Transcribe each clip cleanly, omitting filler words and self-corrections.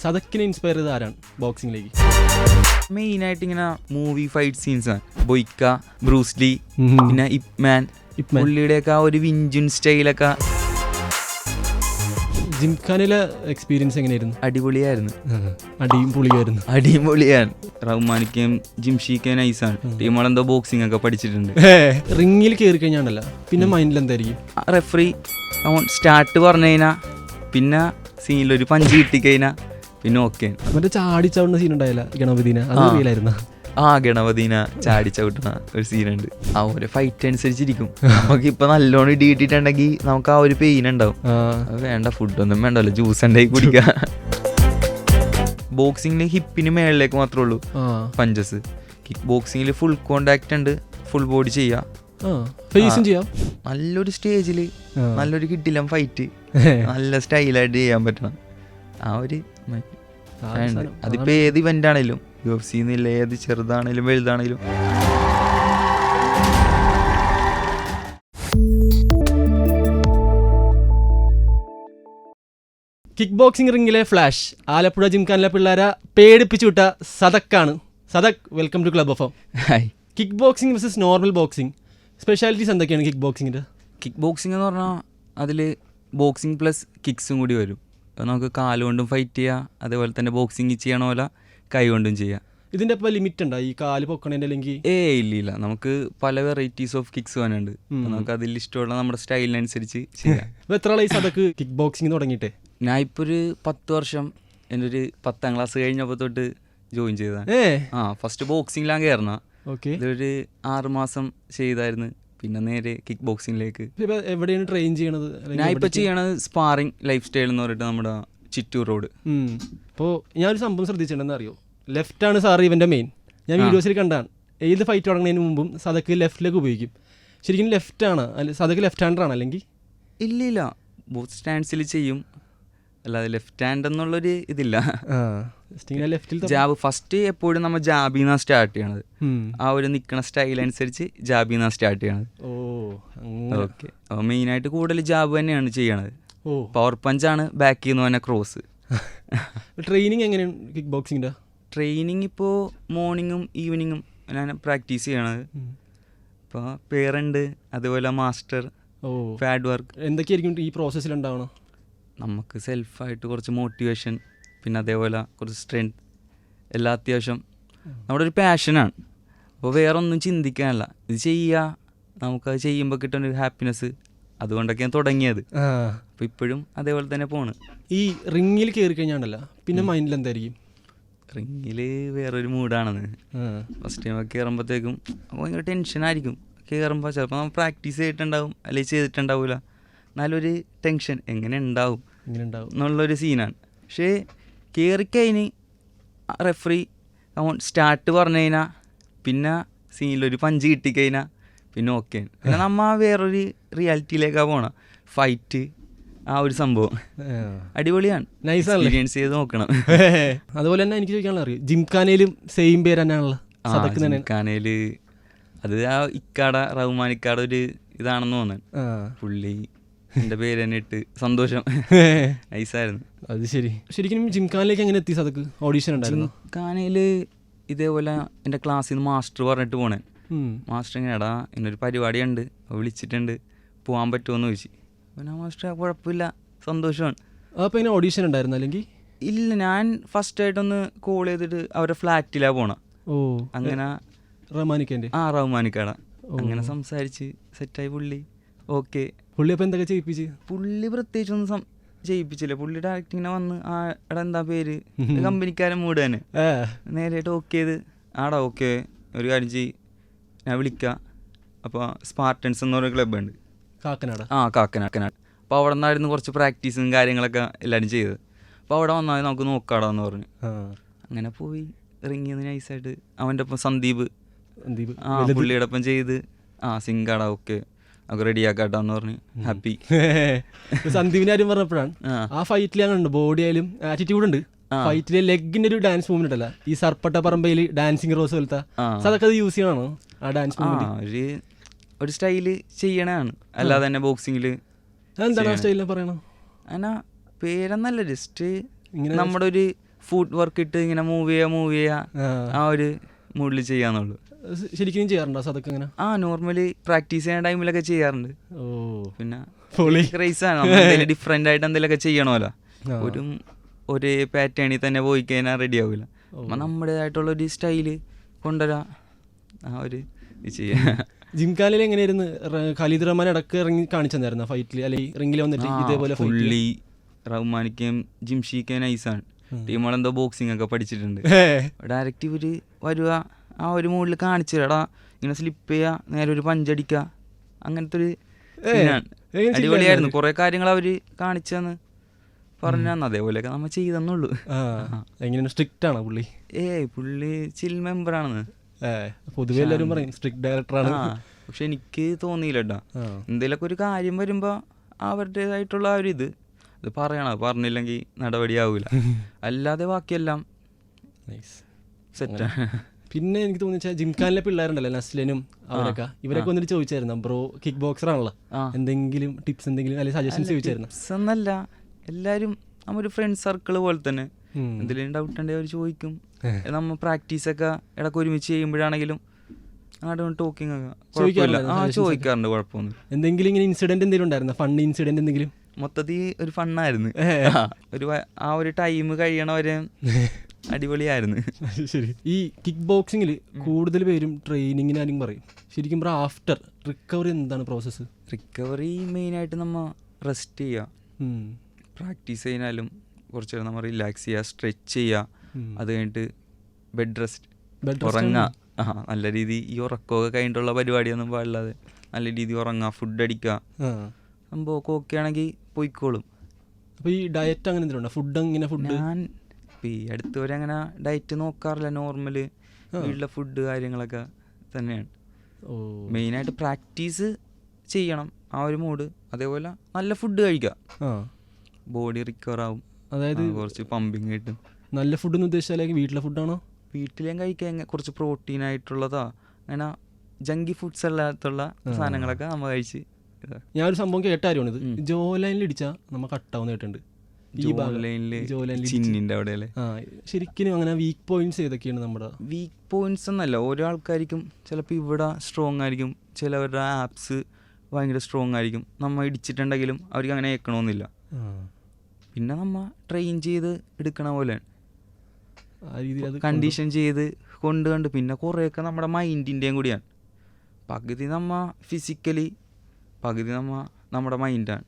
സദക്കിനെ inspire ചെയ്ത് ആരാണ് ബോക്സിംഗിലേക്ക്? മെയിനായിട്ട് ഇങ്ങനെ മൂവി ഫൈറ്റ് സീൻസാണ്. ബൊയ്ക്ക, ബ്രൂസ്ലി, പിന്നെ ഇപ്മാൻ, പുള്ളിയുടെയൊക്കെ ആ ഒരു വിഞ്ചുൻ സ്റ്റൈലൊക്കെ. ജിംഖാനയിലെ എക്സ്പീരിയൻസ് എങ്ങനെയായിരുന്നു? അടിപൊളിയായിരുന്നു. അടിയും പൊളിയായിരുന്നു. അടിയും പൊളിയാണ്. റഹ്മാനിക്കും ജിംഷിക്കും നൈസാണ്. ടീമുകളെന്തോ ബോക്സിംഗ് ഒക്കെ പഠിച്ചിട്ടുണ്ട്. റിങ്ങിൽ കയറി കഴിഞ്ഞാണല്ലോ പിന്നെ മൈൻഡിൽ എന്തായിരിക്കും? റെഫറി സ്റ്റാർട്ട് പറഞ്ഞു കഴിഞ്ഞാൽ പിന്നെ സീനിലൊരു പഞ്ച് കിട്ടിക്കഴിഞ്ഞാൽ പിന്നെ ഓക്കെ. മറ്റേ ചാടി ചവിടുന്ന സീൻ ഉണ്ടായില്ല ഗണപതിനെ, അത് അറിയില്ലായിരുന്നു? ഗണപതിനെ ചാടി ചവിട്ടുന്ന ഒരു സീനുണ്ട്. ആ ഒരു ഫൈറ്റ് അനുസരിച്ചിരിക്കും. നമുക്ക് ഇപ്പൊ നല്ലോണം ഇടി കിട്ടിയിട്ടുണ്ടെങ്കിൽ നമുക്ക് ആ ഒരു പെയിൻ ഉണ്ടാവും. വേണ്ട, ഫുഡൊന്നും വേണ്ടല്ലോ, ജ്യൂസ് ഉണ്ടായി കുടിക്കുക. ബോക്സിംഗിൽ ഹിപ്പിന് മേളിലേക്ക് മാത്രമേ ഉള്ളൂ പഞ്ചസ്. കിക്ക് ബോക്സിംഗിൽ ഫുൾ കോണ്ടാക്ട് ഉണ്ട്, ഫുൾ ബോഡി ചെയ്യാം, നല്ലൊരു സ്റ്റേജിൽ നല്ലൊരു കിട്ടില്ല ഫൈറ്റ് നല്ല സ്റ്റൈലായിട്ട് ചെയ്യാൻ പറ്റണം. ആ ഒരു അതിപ്പോ ഏത് ഇവന്റ് ആണെങ്കിലും, UFC എന്നില്ല, ഏത് ചെറുതാണേലും വലുതാണേലും. കിക്ക് ബോക്സിംഗ് റിംഗിലെ ഫ്ലാഷ് ആലപ്പുഴ ജിംഖാനിലെ പിള്ളേരെ പേടിപ്പിച്ചു വിട്ട സദക്കാണ്. Sadak, welcome to club of. Kick boxing versus normal boxing, specialities എന്തൊക്കെയാണ് കിക്ക് ബോക്സിങ്ങിൻ്റെ? കിക്ക് ബോക്സിംഗ് എന്ന് പറഞ്ഞാൽ അതിൽ ബോക്സിംഗ് പ്ലസ് കിക്സും കൂടി വരും. നമുക്ക് കാലുകൊണ്ടും ഫൈറ്റ് ചെയ്യാം, അതേപോലെ തന്നെ ബോക്സിംഗ് ചെയ്യണ പോലെ കൈ കൊണ്ടും ചെയ്യാം. ഇതിൻ്റെ ഇപ്പോൾ ലിമിറ്റ് ഉണ്ടോ ഈ കാല് പൊക്കണേൻ്റെ അല്ലെങ്കിൽ? ഇല്ല, നമുക്ക് പല വെറൈറ്റീസ് ഓഫ് കിക്സ് വേണുണ്ട്. നമുക്ക് അതിൽ ഇഷ്ടമുള്ള നമ്മുടെ സ്റ്റൈലിനനുസരിച്ച് ചെയ്യാം. അപ്പോൾ എത്ര ആളായി സദക്ക് കിക്ക് ബോക്സിംഗ് തുടങ്ങിയിട്ട്? ഞാൻ ഇപ്പോൾ ഒരു 10 വർഷം, എൻ്റെ ഒരു 10ാം ക്ലാസ് കഴിഞ്ഞപ്പോൾ തൊട്ട് ജോയിൻ ചെയ്തതാണ്. ഫസ്റ്റ് ബോക്സിംഗിലാണ് കയറുന്നത്. ഇതൊരു 6 മാസം ചെയ്തായിരുന്നു, പിന്നെ നേരെ കിക്ക് ബോക്സിംഗിലേക്ക്. എവിടെയാണ് ട്രെയിൻ ചെയ്യണത്? ഞാൻ ഇപ്പോൾ ചെയ്യണത് സ്പാറിംഗ് ലൈഫ് സ്റ്റൈൽ എന്ന് പറഞ്ഞിട്ട് നമ്മുടെ ചിറ്റൂർ റോഡ്. അപ്പോൾ ഞാനൊരു സംഭവം ശ്രദ്ധിച്ചിട്ടുണ്ടെന്ന് അറിയോ, ലെഫ്റ്റാണ് സാർ ഇവൻ്റെ മെയിൻ. ഞാൻ വീഡിയോസിൽ കണ്ടാണ് ഏത് ഫൈറ്റ് തുടങ്ങുന്നതിന് മുമ്പും സദക്ക് ലെഫ്റ്റിലേക്ക് ഉപയോഗിക്കും. ശരിക്കും ലെഫ്റ്റാണ് സദക്ക് ലെഫ്റ്റ് ഹാൻഡറാണ് അല്ലെങ്കിൽ? ഇല്ല, ബോത്ത് സ്റ്റാൻഡ്സിൽ ചെയ്യും, അല്ലാതെ ലെഫ്റ്റ് ഹാൻഡ് എന്നുള്ളൊരു ഇതില്ല. ജാബ് ഫസ്റ്റ് എപ്പോഴും നമ്മൾ ജാബിന്നാണ് സ്റ്റാർട്ട് ചെയ്യണത്. ആ ഒരു നിൽക്കണ സ്റ്റൈൽ അനുസരിച്ച് ജാബിന്നാണ് സ്റ്റാർട്ട് ചെയ്യണത്. ഓക്കെ, അപ്പോൾ മെയിനായിട്ട് കൂടുതൽ ജാബ് തന്നെയാണ് ചെയ്യണത്. പവർ പഞ്ചാണ് ബാക്കിൽ നിന്ന് തന്നെ ക്രോസ്. ട്രെയിനിങ് എങ്ങനെയാണ് കിക്ക് ബോക്സിങ്ങിൻ്റെ? ട്രെയിനിങ് ഇപ്പോൾ മോർണിംഗും ഈവനിങ്ങും ഞാൻ പ്രാക്ടീസ് ചെയ്യണത്. ഇപ്പോൾ പേരുണ്ട്, അതുപോലെ മാസ്റ്റർ, പാഡ് വർക്ക്. എന്തൊക്കെയായിരിക്കും ഈ പ്രോസസ്സിൽ ഉണ്ടാവണം? നമുക്ക് സെൽഫായിട്ട് കുറച്ച് മോട്ടിവേഷൻ, പിന്നെ അതേപോലെ കുറച്ച് സ്ട്രെങ്ത്, എല്ലാം അത്യാവശ്യം നമ്മുടെ ഒരു പാഷനാണ്. അപ്പോൾ വേറെ ഒന്നും ചിന്തിക്കാനല്ല, ഇത് ചെയ്യുക, നമുക്കത് ചെയ്യുമ്പോൾ കിട്ടുന്ന ഒരു ഹാപ്പിനെസ്, അതുകൊണ്ടൊക്കെയാണ് തുടങ്ങിയത്. അപ്പോൾ ഇപ്പോഴും അതേപോലെ തന്നെ പോണ്. ഈ റിങ്ങിൽ കയറി കഴിഞ്ഞാണല്ലോ പിന്നെ മൈൻഡിൽ എന്തായിരിക്കും? റിങ്ങിൽ വേറൊരു മൂഡാണെന്ന്. ഫസ്റ്റ് ടൈം ഒക്കെ കയറുമ്പോഴത്തേക്കും ഭയങ്കര ടെൻഷനായിരിക്കും. കയറുമ്പോൾ ചിലപ്പോൾ നമ്മൾ പ്രാക്ടീസ് ചെയ്തിട്ടുണ്ടാവും, അല്ലെങ്കിൽ ചെയ്തിട്ടുണ്ടാവില്ല, നല്ലൊരു ടെൻഷൻ എങ്ങനെ ഉണ്ടാവും എന്നുള്ളൊരു സീനാണ്. പക്ഷേ കയറിക്കഴിഞ്ഞ് റെഫറി സ്റ്റാർട്ട് പറഞ്ഞു കഴിഞ്ഞാൽ പിന്നെ സീനിലൊരു പഞ്ച് കിട്ടിക്കഴിഞ്ഞാൽ പിന്നെ ഓക്കെ. പിന്നെ നമ്മൾ വേറൊരു റിയാലിറ്റിയിലേക്കാണ് പോകണം. ഫൈറ്റ്, ആ ഒരു സംഭവം അടിപൊളിയാണ്, എക്സ്പീരിയൻസ് ചെയ്ത് നോക്കണം. അതുപോലെ തന്നെ എനിക്ക് ചോദിക്കാനുള്ള അറിയാം, ജിംഖാനയിലും സെയിം പേര് തന്നെയാണല്ലോ? ജിംഖാനയിൽ അത് ആ ഇക്കാട റഹ്മാനിക്കാട ഒരു ഇതാണെന്ന് തോന്നുന്നു. പുള്ളി എൻ്റെ പേര് തന്നെ ഇട്ട് സന്തോഷം, നൈസായിരുന്നു. അത് ശരി. ശരിക്കും ജിംഖാനയിലേക്ക് എങ്ങനെ എത്തി സദക്ക്? ഓഡീഷൻ ഉണ്ടായിരുന്നു? ജിംഖാനയിൽ ഇതേപോലെ എൻ്റെ ക്ലാസ്സിൽ നിന്ന് മാസ്റ്റർ പറഞ്ഞിട്ട് പോണേ. മാസ്റ്റർ ഇങ്ങനെടാ ഇന്നൊരു പരിപാടിയുണ്ട്, വിളിച്ചിട്ടുണ്ട്, പോകാൻ പറ്റുമോയെന്ന് ചോദിച്ചു. അപ്പോൾ ഞാൻ മാസ്റ്റർ കുഴപ്പമില്ല, സന്തോഷമാണ്. അപ്പോൾ ഇങ്ങനെ ഓഡീഷൻ ഉണ്ടായിരുന്നു അല്ലെങ്കിൽ? ഇല്ല, ഞാൻ ഫസ്റ്റായിട്ടൊന്ന് കോൾ ചെയ്തിട്ട് അവരുടെ ഫ്ലാറ്റിലാണ് പോണ. അങ്ങനെ റഹ്മാനിക്കാട അങ്ങനെ സംസാരിച്ച് സെറ്റായി പുള്ളി. ഓക്കെ, പുള്ളി അപ്പോൾ എന്തൊക്കെ ചെയ്യിപ്പിച്ച്? പുള്ളി പ്രത്യേകിച്ചൊന്നും ചെയ്യിപ്പിച്ചില്ല. പുള്ളി ഡയറക്റ്റ് ഇങ്ങനെ വന്ന് എടാ എന്താ പേര്, കമ്പനിക്കാരൻ മൂട് തന്നെ നേരായിട്ട് ഓക്കെ ചെയ്ത് ആടാ ഓക്കെ ഒരു കാര്യം ചെയ്യ്, ഞാൻ വിളിക്കാം. അപ്പോൾ സ്പാർട്ടൻസ് എന്ന് പറയുന്ന ക്ലബ്ബുണ്ട് കാക്കനാട്. കാക്കനാട്. അപ്പോൾ അവിടെ നിന്നായിരുന്നു കുറച്ച് പ്രാക്ടീസും കാര്യങ്ങളൊക്കെ എല്ലാവരും ചെയ്തത്. അപ്പോൾ അവിടെ വന്നാൽ നമുക്ക് നോക്കാടാന്ന് പറഞ്ഞു. അങ്ങനെ പോയി റിങ്ങിന്ന് നൈസായിട്ട് അവൻ്റെ ഒപ്പം സന്ദീപ് പുള്ളിയുടെ ഒപ്പം ചെയ്ത് സിങ്കാടാ ഓക്കെ നമുക്ക് റെഡിയാക്കാട്ടാന്ന് പറഞ്ഞ് ഹാപ്പി. സന്ദീപിന്റെ കാര്യം പറഞ്ഞപ്പോഴാണ് ആ ഫൈറ്റിൽ അങ്ങനെ ബോഡി ആയാലും ആറ്റിറ്റ്യൂഡ് ഉണ്ട്. ഫൈറ്റിലെ ലെഗിന്റെ ഒരു ഡാൻസ് മൂവ്മെന്റ് ഉണ്ടല്ലോ, ഈ സർപ്പട്ട പറമ്പയിൽ ഡാൻസിങ് റോസ് പോലത്തെ, അതൊക്കെ അത് യൂസ് ചെയ്യണോ ആ ഡാൻസ് മൂവ്മെന്റ്? ഒരു സ്റ്റൈല് ചെയ്യണതാണ്, അല്ലാതെ തന്നെ ബോക്സിങ്ങിൽ. എന്താണ് ആ സ്റ്റൈലിനെ പറയണോ? അങ്ങനെ പേരെന്നല്ല, ജസ്റ്റ് നമ്മുടെ ഒരു ഫുഡ് വർക്ക് ഇട്ട് ഇങ്ങനെ മൂവ് ചെയ്യുക ആ ഒരു മൂഡിൽ ചെയ്യാന്നുള്ളൂ. ശരിക്കും ചെയ്യാറുണ്ടോ സദക്ക് അങ്ങനെ? നോർമലി പ്രാക്ടീസ് ചെയ്യുന്ന ടൈമിലൊക്കെ ചെയ്യാറുണ്ട്. പിന്നെ ക്രൈസാണ്, ഡിഫറെൻ്റ് ആയിട്ട് എന്തെങ്കിലുമൊക്കെ ചെയ്യണമല്ലോ. ഒരേ പാറ്റേണിൽ തന്നെ പോയി കഴിഞ്ഞാൽ റെഡി ആവില്ല. അപ്പം നമ്മുടേതായിട്ടുള്ളൊരു സ്റ്റൈല് കൊണ്ടുവരാം, ആ ഒരു ഇത് ചെയ്യാം. ജിംഖാനയിൽ എങ്ങനെയായിരുന്നു? ഖലീദ് റഹ്മാൻ ഇടക്ക് ഇറങ്ങി കാണിച്ചു തന്നായിരുന്നു ഫൈറ്റിൽ, അല്ലെങ്കിൽ റിംഗിൽ വന്നിട്ട് ഇതേപോലെ? പുള്ളി റഹ്മാനിക്കും ജിംഷിക്കും നൈസാണ്. ടീമുകളെന്തോ ബോക്സിംഗ് ഒക്കെ പഠിച്ചിട്ടുണ്ട്. ഡയറക്റ്റ് ഇവർ വരുക, ആ ഒരു മൂഡിൽ കാണിച്ചു തരാടാ, ഇങ്ങനെ സ്ലിപ്പ് ചെയ്യുക, നേരെ ഒരു പഞ്ചടിക്കുക, അങ്ങനത്തെ ഒരു അടിപൊളിയായിരുന്നു. കുറേ കാര്യങ്ങൾ അവർ കാണിച്ചു തന്ന് പറഞ്ഞു തന്നു, അതേപോലെയൊക്കെ നമ്മൾ ചെയ്തെന്നുള്ളൂ. എങ്ങനെയാണ്? സ്ട്രിക്റ്റ് ആണോ പുള്ളി? പുള്ളി ചിൽ മെമ്പറാണെന്ന് പൊതുവെ എല്ലാവരും പറയും, സ്ട്രിക്റ്റ് ഡയറക്ടറാണ്. പക്ഷെ എനിക്ക് തോന്നിയില്ല കേട്ടോ. എന്തെങ്കിലുമൊക്കെ ഒരു കാര്യം വരുമ്പോൾ അവരുടേതായിട്ടുള്ള ആ ഒരു ഇത് പറയണം, പറഞ്ഞില്ലെങ്കിൽ നടപടിയാവൂല. അല്ലാതെ ബാക്കിയെല്ലാം സെറ്റാണ്. പിന്നെ എനിക്ക് തോന്നിച്ചാൽ ജിംഖാനിലെ പിള്ളേരുണ്ടല്ലോ, നസ്ലിനും അവരൊക്കെ, ഇവരൊക്കെ വന്നിട്ട് ചോദിച്ചായിരുന്നു ബ്രോ കിക്ക് ബോക്സർ ആണല്ലോ, എന്തെങ്കിലും ടിപ്സ് എന്തെങ്കിലും അല്ലെങ്കിൽ സജഷൻസ് ചോദിച്ചായിരുന്നു? എന്നല്ല, എല്ലാവരും നമ്മൊരു ഫ്രണ്ട് സർക്കിൾ പോലെ തന്നെ എന്തെങ്കിലും ഡൗട്ട് ഉണ്ടെങ്കിൽ അവർ ചോദിക്കും. നമ്മൾ പ്രാക്ടീസൊക്കെ ഇടയ്ക്ക് ഒരുമിച്ച് ചെയ്യുമ്പോഴാണെങ്കിലും ടോക്കിംഗ് ഒക്കെ ചോദിക്കാറുണ്ട്, കുഴപ്പമൊന്നും. എന്തെങ്കിലും ഇങ്ങനെ ഇൻസിഡന്റ് എന്തെങ്കിലും ഉണ്ടായിരുന്നു? ഫൺ ഇൻസിഡന്റ് എന്തെങ്കിലും? മൊത്തത്തിൽ ഒരു ഫണ്ണായിരുന്നു. ആ ഒരു ടൈം കഴിയണവരെ അടിപൊളിയായിരുന്നു. ശരി. ഈ കിക്ക് ബോക്സിങ്ങിൽ കൂടുതൽ പേരും ട്രെയിനിങ്ങിനാരും പറയും, ശരിക്കും പറഞ്ഞാൽ ആഫ്റ്റർ റിക്കവറി എന്താണ് പ്രോസസ്സ്? റിക്കവറി മെയിനായിട്ട് നമ്മൾ റെസ്റ്റ് ചെയ്യുക, പ്രാക്ടീസ് ചെയ്യാനും കുറച്ച് നേരം നമ്മൾ റിലാക്സ് ചെയ്യുക, സ്ട്രെച്ച് ചെയ്യുക, അത് കഴിഞ്ഞിട്ട് ബെഡ് റെസ്റ്റ്, ഉറങ്ങുക. നല്ല രീതി ഈ ഉറക്കമൊക്കെ കഴിഞ്ഞിട്ടുള്ള പരിപാടിയൊന്നും പാടില്ലാതെ നല്ല രീതി ഉറങ്ങുക, ഫുഡ് അടിക്കുക, സംഭവമൊക്കെ ഓക്കെ ആണെങ്കിൽ പോയിക്കോളും. അപ്പോൾ ഈ ഡയറ്റ് അങ്ങനെ എന്തെങ്കിലും ഉണ്ടോ? ഫുഡ് എങ്ങനെ? ഫുഡ് ഞാൻ ഇപ്പം ഈ അടുത്തവരെ അങ്ങനെ ഡയറ്റ് നോക്കാറില്ല, നോർമൽ വീട്ടിലെ ഫുഡ് കാര്യങ്ങളൊക്കെ തന്നെയാണ്. മെയിനായിട്ട് പ്രാക്ടീസ് ചെയ്യണം, ആ ഒരു മൂഡ്. അതേപോലെ നല്ല ഫുഡ് കഴിക്കുക, ബോഡി റിക്കവർ ആവും, അതായത് കുറച്ച് പമ്പിങ് കിട്ടും. നല്ല ഫുഡ് എന്ന് ഉദ്ദേശിച്ചാൽ വീട്ടിലെ ഫുഡാണോ? വീട്ടിലേം കഴിക്കാൻ കുറച്ച് പ്രോട്ടീൻ ആയിട്ടുള്ളതാ, അങ്ങനെ ജങ്കി ഫുഡ്സ് അല്ലാത്തുള്ള സാധനങ്ങളൊക്കെ നമ്മൾ കഴിച്ച്. ഞാനൊരു സംഭവം കേട്ട കാര്യമാണ് ഇത്, ജോ ലൈനിൽ ഇടിച്ചാൽ നമ്മൾ കട്ടാവുന്ന കേട്ടിട്ടുണ്ട്. ശരിക്കും അങ്ങനെ വീക്ക് പോയിന്റ്സ് ഏതൊക്കെയാണ് നമ്മുടെ? വീക്ക് പോയിന്റ്സ് എന്നല്ല, ഓരോ ആൾക്കാർക്കും ചിലപ്പോൾ ഇവിടെ സ്ട്രോങ് ആയിരിക്കും, ചിലവരുടെ ആപ്സ് ഭയങ്കര സ്ട്രോങ് ആയിരിക്കും. നമ്മൾ ഇടിച്ചിട്ടുണ്ടെങ്കിലും അവർക്ക് അങ്ങനെ ഏൽക്കണമെന്നില്ല. പിന്നെ നമ്മൾ ട്രെയിൻ ചെയ്ത് എടുക്കണ പോലെ കണ്ടീഷൻ ചെയ്ത് കൊണ്ട് പിന്നെ കുറേയൊക്കെ നമ്മുടെ മൈൻഡിൻ്റെയും കൂടിയാണ്. പകുതി നമ്മൾ ഫിസിക്കലി, പകുതി നമ്മുടെ മൈൻഡാണ്.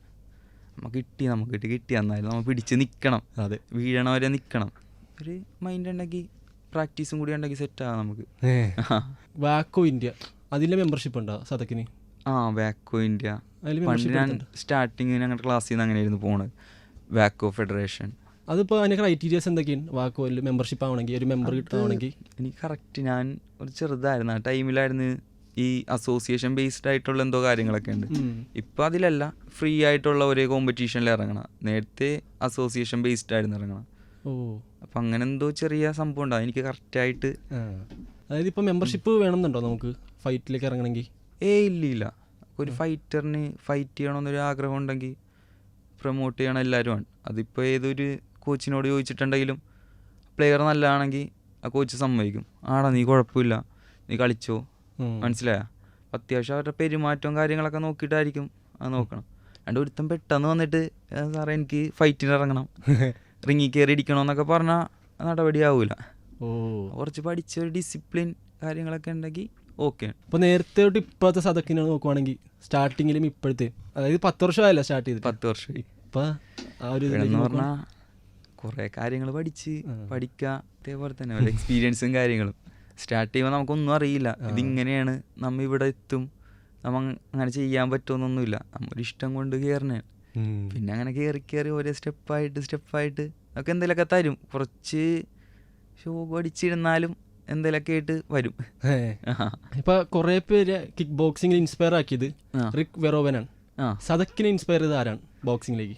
നമുക്ക് കിട്ടി എന്നാലും നമ്മൾ പിടിച്ച് നിൽക്കണം, അതെ, വീഴണവരെ നിൽക്കണം. ഒരു മൈൻഡ് ഉണ്ടെങ്കിൽ പ്രാക്ടീസും കൂടി ഉണ്ടെങ്കിൽ സെറ്റാകാം നമുക്ക്. വാക്കോ ഇന്ത്യ, അതിൻ്റെ മെമ്പർഷിപ്പ് ഉണ്ടോ സദക്കിന്? വാക്കോ ഇന്ത്യ പണ്ട് ഞാൻ സ്റ്റാർട്ടിങ് ഞങ്ങളുടെ ക്ലാസ്സിൽ നിന്ന് അങ്ങനെയായിരുന്നു പോണത്, വാക്കോ ഫെഡറേഷൻ. അതിപ്പോൾ അതിൻ്റെ ക്രൈറ്റീരിയസ് എന്തൊക്കെയാണ് വാക്കോയിൽ മെമ്പർഷിപ്പ് ആവണമെങ്കിൽ, ഒരു മെമ്പർ കിട്ടുകയാണെങ്കിൽ? എനിക്ക് കറക്റ്റ്, ഞാൻ ഒരു ചെറുതായിരുന്നു ആ ടൈമിലായിരുന്നു ഈ അസോസിയേഷൻ ബേസ്ഡ് ആയിട്ടുള്ള എന്തോ കാര്യങ്ങളൊക്കെ ഉണ്ട്. ഇപ്പം അതിലല്ല, ഫ്രീ ആയിട്ടുള്ള ഒരേ കോമ്പറ്റീഷനിൽ ഇറങ്ങണം. നേരത്തെ അസോസിയേഷൻ ബേസ്ഡ് ആയിരുന്നു ഇറങ്ങണം. അപ്പം അങ്ങനെ എന്തോ ചെറിയ സംഭവം ഉണ്ടാവും, എനിക്ക് കറക്റ്റായിട്ട്. അതായത് ഇപ്പോൾ മെമ്പർഷിപ്പ് വേണമെന്നുണ്ടോ നമുക്ക് ഫൈറ്റിലേക്ക് ഇറങ്ങണമെങ്കിൽ? ഇല്ല. ഒരു ഫൈറ്ററിന് ഫൈറ്റ് ചെയ്യണമെന്നൊരു ആഗ്രഹം ഉണ്ടെങ്കിൽ പ്രൊമോട്ട് ചെയ്യണം എല്ലാവരുമാണ്. അതിപ്പോൾ ഏതൊരു കോച്ചിനോട് ചോദിച്ചിട്ടുണ്ടെങ്കിലും പ്ലെയർ നല്ലതാണെങ്കിൽ ആ കോച്ച് സമ്മതിക്കും, ആടാ നീ കുഴപ്പമില്ല, നീ കളിച്ചോ, മനസ്സിലായ. അത്യാവശ്യം അവരുടെ പെരുമാറ്റവും കാര്യങ്ങളൊക്കെ നോക്കിയിട്ടായിരിക്കും അത് നോക്കണം. രണ്ട് ഒരുത്തം പെട്ടെന്ന് വന്നിട്ട് സാറേ എനിക്ക് ഫൈറ്റിന് ഇറങ്ങണം, റിങ്ങിൽ കയറി ഇടിക്കണമെന്നൊക്കെ പറഞ്ഞാൽ നടപടിയാവൂല. കുറച്ച് പഠിച്ച ഒരു ഡിസിപ്ലിൻ കാര്യങ്ങളൊക്കെ ഉണ്ടെങ്കിൽ ഓക്കെ. അപ്പോൾ നേരത്തെ തൊട്ട് ഇപ്പോഴത്തെ സദക്കിനെ നോക്കുവാണെങ്കിൽ സ്റ്റാർട്ടിങ്ങിലും ഇപ്പോഴത്തെ, അതായത് 10 വർഷമായല്ലോ സ്റ്റാർട്ട് ചെയ്ത്? 10 വർഷം. ഇപ്പം ആ ഒരു എന്ന് പറഞ്ഞാൽ കുറേ കാര്യങ്ങൾ പഠിക്കുക, അതേപോലെ തന്നെ ഒരു എക്സ്പീരിയൻസും കാര്യങ്ങളും. സ്റ്റാർട്ട് ചെയ്യുമ്പോൾ നമുക്കൊന്നും അറിയില്ല, ഇതിങ്ങനെയാണ്, നമ്മൾ ഇവിടെ എത്തും, നമ്മൾ അങ്ങനെ ചെയ്യാൻ പറ്റുമെന്നൊന്നുമില്ല. നമ്മുടെ ഇഷ്ടം കൊണ്ട് കയറണേ. പിന്നെ അങ്ങനെ കയറി ഓരോ സ്റ്റെപ്പായിട്ട് ഒക്കെ എന്തെങ്കിലുമൊക്കെ തരും. കുറച്ച് ഷോ അടിച്ചിരുന്നാലും എന്തെങ്കിലുമൊക്കെ ആയിട്ട് വരും. ഇപ്പൊ കുറെ പേര് കിക്ക് ബോക്സിംഗിൽ ഇൻസ്പയർ ആക്കിയത് റിക് വെറോവനാണ്. സദക്കിനെ ഇൻസ്പയർ ചെയ്ത് ആരാണ് ബോക്സിംഗിലേക്ക്?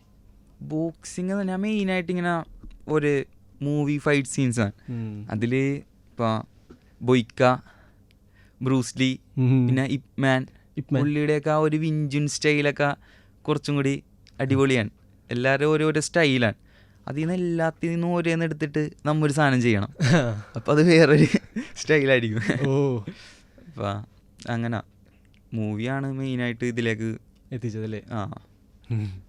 ബോക്സിങ് ഞാൻ മെയിനായിട്ട് ഇങ്ങനെ ഒരു മൂവി ഫൈറ്റ് സീൻസാണ്. അതിൽ ഇപ്പോൾ ബൊയ്ക്ക, ബ്രൂസ്ലി, പിന്നെ ഇപ്മാൻ, പുള്ളിയുടെയൊക്കെ ആ ഒരു വിഞ്ചുൻ സ്റ്റൈലൊക്കെ കുറച്ചും കൂടി അടിപൊളിയാണ്. എല്ലാവരും ഓരോരോ സ്റ്റൈലാണ്. അതിൽ നിന്ന് എല്ലാത്തിൽ നിന്നും ഓരോന്ന് എടുത്തിട്ട് നമ്മൊരു സാധനം ചെയ്യണം. അപ്പം അത് വേറൊരു സ്റ്റൈലായിരിക്കും. അപ്പം അങ്ങനെ മൂവിയാണ് മെയിനായിട്ട് ഇതിലേക്ക് എത്തിച്ചതല്ലേ?